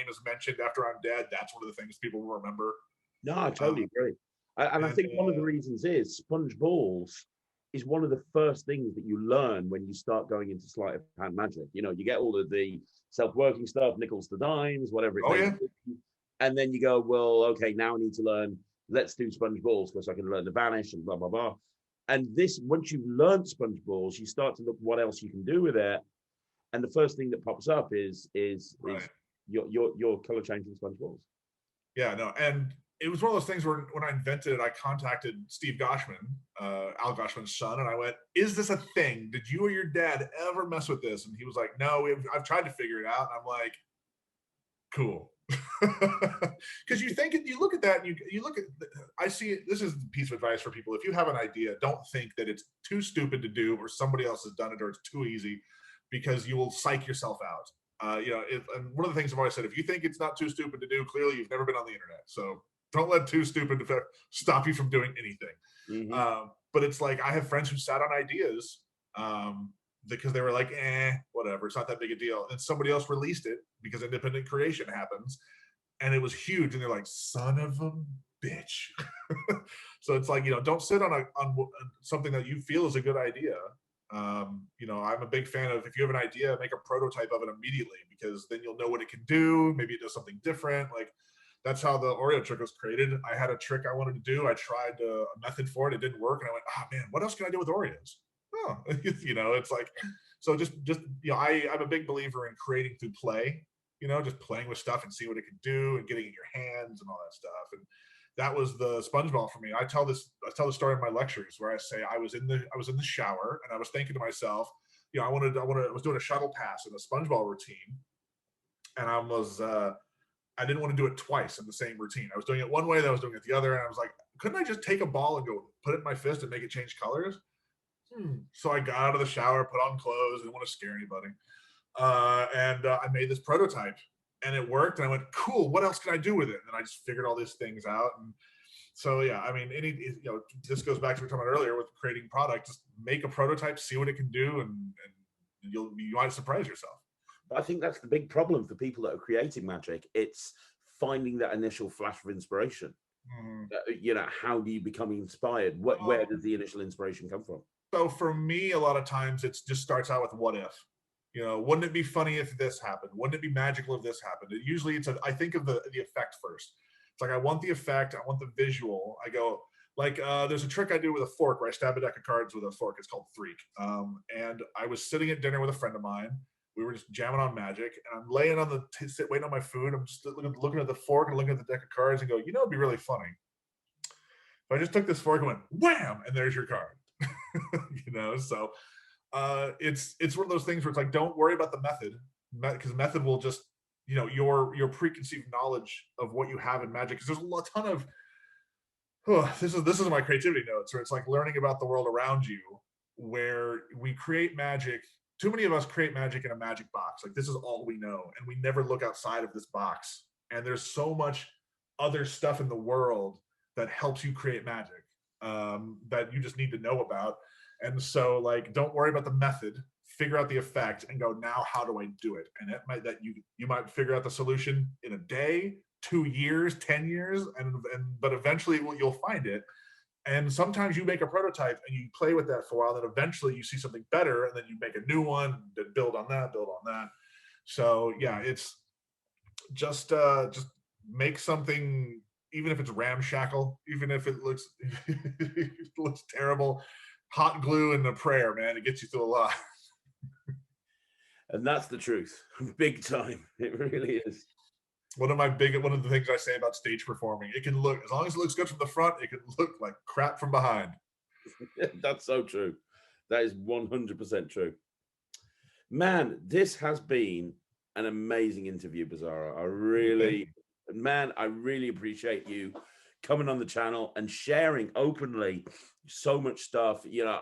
S2: is mentioned after I'm dead, that's one of the things people will remember.
S1: No, I totally agree. And I think one of the reasons is sponge balls is one of the first things that you learn when you start going into sleight of hand magic. You get all of the self-working stuff, nickels to dimes, whatever it may be. And then you go, well, okay, now I need to learn, let's do sponge balls because I can learn to vanish and blah, blah, blah. And this, once you've learned sponge balls, you start to look what else you can do with it. And the first thing that pops up is your color changing sponge balls.
S2: Yeah, no, and it was one of those things where when I invented it, I contacted Steve Goshman, Al Goshman's son, and I went, is this a thing? Did you or your dad ever mess with this? And he was like, no, I've tried to figure it out. And I'm like, cool. Because you look at that and you look at, I see it, this is a piece of advice for people. If you have an idea, don't think that it's too stupid to do or somebody else has done it or it's too easy, because you will psych yourself out. And one of the things I've always said, if you think it's not too stupid to do, clearly you've never been on the internet. So don't let too stupid to stop you from doing anything. Mm-hmm. But it's like, I have friends who sat on ideas because they were like, whatever, it's not that big a deal. And somebody else released it because independent creation happens. And it was huge. And they're like, son of a bitch. So it's like, don't sit on something that you feel is a good idea. I'm a big fan of, if you have an idea, make a prototype of it immediately, because then you'll know what it can do. Maybe it does something different. Like, that's how the Oreo trick was created. I had a trick I wanted to do. I tried a method for it. It didn't work. And I went, man, what else can I do with Oreos? Oh, it's like, so just I'm a big believer in creating through play, just playing with stuff and see what it can do and getting it in your hands and all that stuff. And that was the sponge ball for me. I tell the story in my lectures where I say I was in the shower and I was thinking to myself, I was doing a shuttle pass in a sponge ball routine, and I didn't want to do it twice in the same routine. I was doing it one way, then I was doing it the other, and I was like, couldn't I just take a ball and go put it in my fist and make it change colors? So I got out of the shower, put on clothes, didn't want to scare anybody, and I made this prototype, and it worked. And I went, cool, what else can I do with it? And I just figured all these things out. And so, yeah, I mean, this goes back to what we were talking about earlier with creating product. Just make a prototype, see what it can do, and you might surprise yourself.
S1: I think that's the big problem for people that are creating magic. It's finding that initial flash of inspiration. How do you become inspired? Where does the initial inspiration come from?
S2: So for me, a lot of times it just starts out with what if. Wouldn't it be funny if this happened? Wouldn't it be magical if this happened? Usually I think of the effect first. It's like, I want the effect, I want the visual. I go, like, there's a trick I do with a fork where I stab a deck of cards with a fork. It's called Freak. And I was sitting at dinner with a friend of mine. We were just jamming on magic, and I'm laying on waiting on my food. I'm just looking at the fork and looking at the deck of cards and go, it'd be really funny if I just took this fork and went wham, and there's your card. So it's one of those things where it's like, don't worry about the method, because method will just, your preconceived knowledge of what you have in magic. Because there's a ton of, this is my creativity notes, where it's like learning about the world around you, where we create magic. Too many of us create magic in a magic box. Like, this is all we know, and we never look outside of this box. And there's so much other stuff in the world that helps you create magic, that you just need to know about. And so, like, don't worry about the method, figure out the effect, and go, now how do I do it? And you might figure out the solution in a day, 2 years, 10 years, but eventually you'll find it. And sometimes you make a prototype and you play with that for a while, then eventually you see something better, and then you make a new one, then build on that. So yeah, it's just make something, even if it's ramshackle, even if it looks terrible. Hot glue and a prayer, man, it gets you through a lot.
S1: And that's the truth, big time. It really is.
S2: one of the things I say about stage performing, it can look, as long as it looks good from the front, it can look like crap from behind.
S1: That's so true. That is 100% true. Man, this has been an amazing interview, Bizzaro. I really appreciate you coming on the channel and sharing openly so much stuff. You know,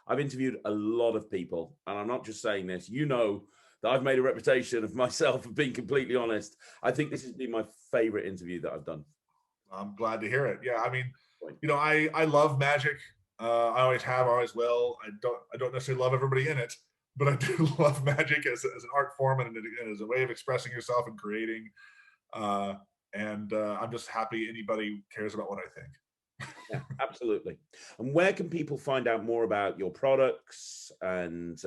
S1: I've interviewed a lot of people, and I'm not just saying this. You know that I've made a reputation of myself of being completely honest. I think this has been my favorite interview that I've done.
S2: I'm glad to hear it. Yeah, I mean, you know, I love magic. I always have, always will. I don't necessarily love everybody in it, but I do love magic as an art form and as a way of expressing yourself and creating. I'm just happy anybody cares about what I think.
S1: Yeah, absolutely. And where can people find out more about your products and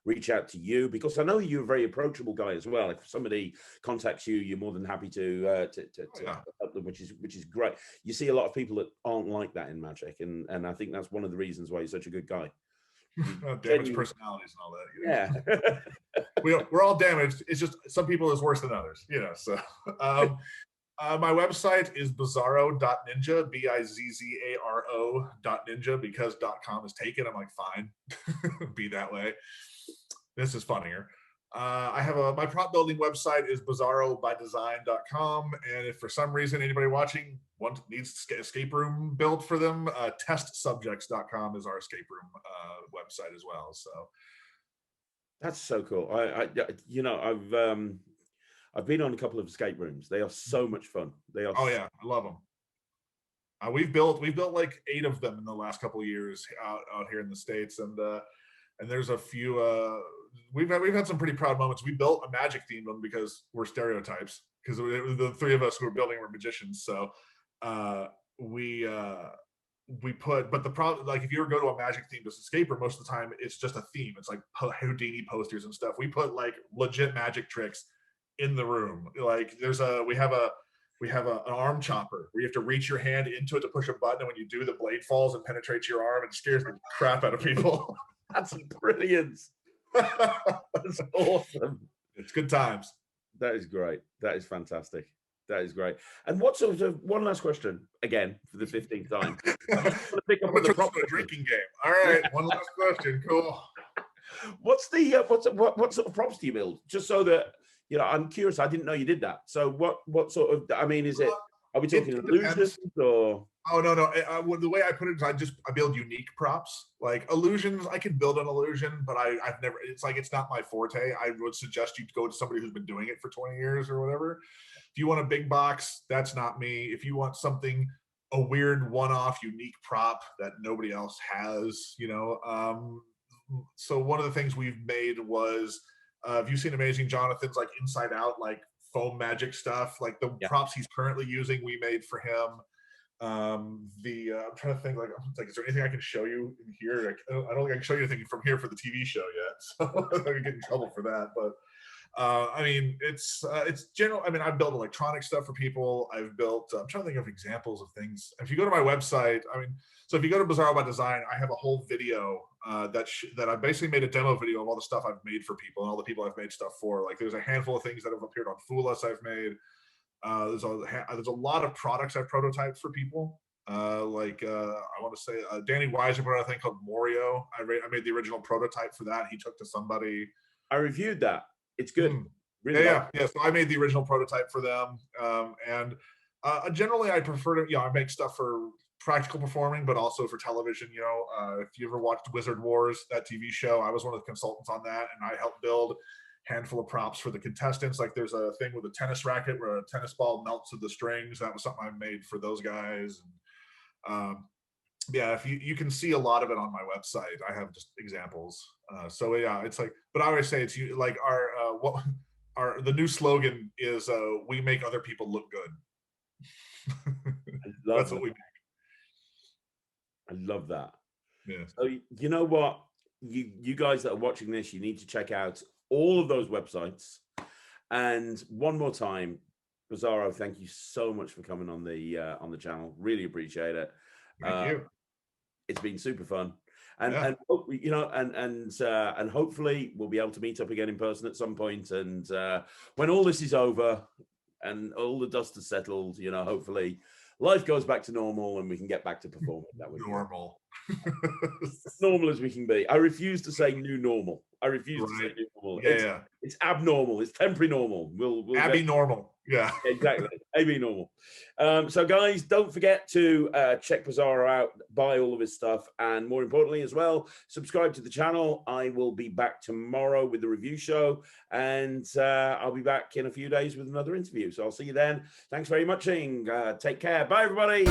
S1: reach out to you? Because I know you're a very approachable guy as well. If somebody contacts you, you're more than happy to help them, which is great. You see a lot of people that aren't like that in magic, and I think that's one of the reasons why you're such a good guy.
S2: Damaged personalities and all that. You know?
S1: Yeah.
S2: We're all damaged. It's just some people is worse than others, you know. So my website is bizzaro.ninja, bizzaro.ninja, because .com is taken. I'm like, fine, be that way. This is funnier. I have my prop building website is bizzarobydesign.com. And if for some reason anybody watching needs escape room built for them, testsubjects.com is our escape room website as well. So
S1: that's so cool. You know, I've been on a couple of escape rooms. They are so much fun. They are.
S2: Oh yeah, I love them. We've built like 8 of them in the last couple of years out here in the States, and there's a few. We've had some pretty proud moments. We built a magic themed one because we're stereotypes. Because the 3 of us who were building were magicians, so we put. But the problem, like if you ever go to a magic themed escape room, most of the time it's just a theme. It's like Houdini posters and stuff. We put like legit magic tricks in the room. Like we have an arm chopper where you have to reach your hand into it to push a button, and when you do, the blade falls and penetrates your arm and scares the crap out of people.
S1: That's brilliant. That's awesome.
S2: It's good times.
S1: That is great. That is fantastic. That is great. And what sort of, one last question again for the 15th time. I want to pick up on the
S2: drinking game. All right, one last question. Cool.
S1: What sort of props do you build? Just so that, you know, I'm curious. I didn't know you did that. So what sort of? I mean, is it? Are we talking illusions or?
S2: Oh no. The way I put it is I build unique props. Like illusions, I can build an illusion, but I've never. It's not my forte. I would suggest you go to somebody who's been doing it for 20 years or whatever. If you want a big box, that's not me. If you want something, a weird one-off unique prop that nobody else has, you know. So one of the things we've made was. Have you seen Amazing Jonathan's like Inside Out, like foam magic stuff? Like the props he's currently using, we made for him. I'm trying to think, like, is there anything I can show you in here? I don't think I can show you anything from here for the TV show yet, so I could get in trouble for that. But I mean, it's general. I mean, I've built electronic stuff for people. I've built. I'm trying to think of examples of things. If you go to my website, I mean, so if you go to Bizzaro by Design, I have a whole video that I basically made a demo video of all the stuff I've made for people and all the people I've made stuff for. Like, there's a handful of things that have appeared on Fool Us I've made. There's a lot of products I've prototyped for people. I want to say Danny Weiser put out a thing called Morio. I made the original prototype for that. He took to somebody.
S1: I reviewed that. It's good.
S2: Really yeah. So I made the original prototype for them. Generally I prefer to, I make stuff for practical performing, but also for television. You know, if you ever watched Wizard Wars, that TV show, I was one of the consultants on that, and I helped build handful of props for the contestants. Like there's a thing with a tennis racket where a tennis ball melts with the strings. That was something I made for those guys. And yeah, if you can see a lot of it on my website. I have just examples. So yeah, it's like, but I always say it's like the new slogan is we make other people look good. That's what we make.
S1: I love that.
S2: Yeah.
S1: So you know what, you guys that are watching this, you need to check out all of those websites. And one more time, Bizzaro, thank you so much for coming on the channel. Really appreciate it.
S2: Thank you.
S1: It's been super fun. and you know, and hopefully we'll be able to meet up again in person at some point. And when all this is over and all the dust has settled, you know, hopefully life goes back to normal and we can get back to performing. That was
S2: normal.
S1: As normal as we can be. I refuse to say new normal. I refuse to say new normal. It's abnormal. It's temporary normal. We'll
S2: Abby normal. Yeah,
S1: exactly. AB normal. So guys, don't forget to check Bizzaro out, buy all of his stuff, and more importantly as well, subscribe to the channel. I will be back tomorrow with the review show, and I'll be back in a few days with another interview. So I'll see you then. Thanks very much, Ing. Take care. Bye, everybody.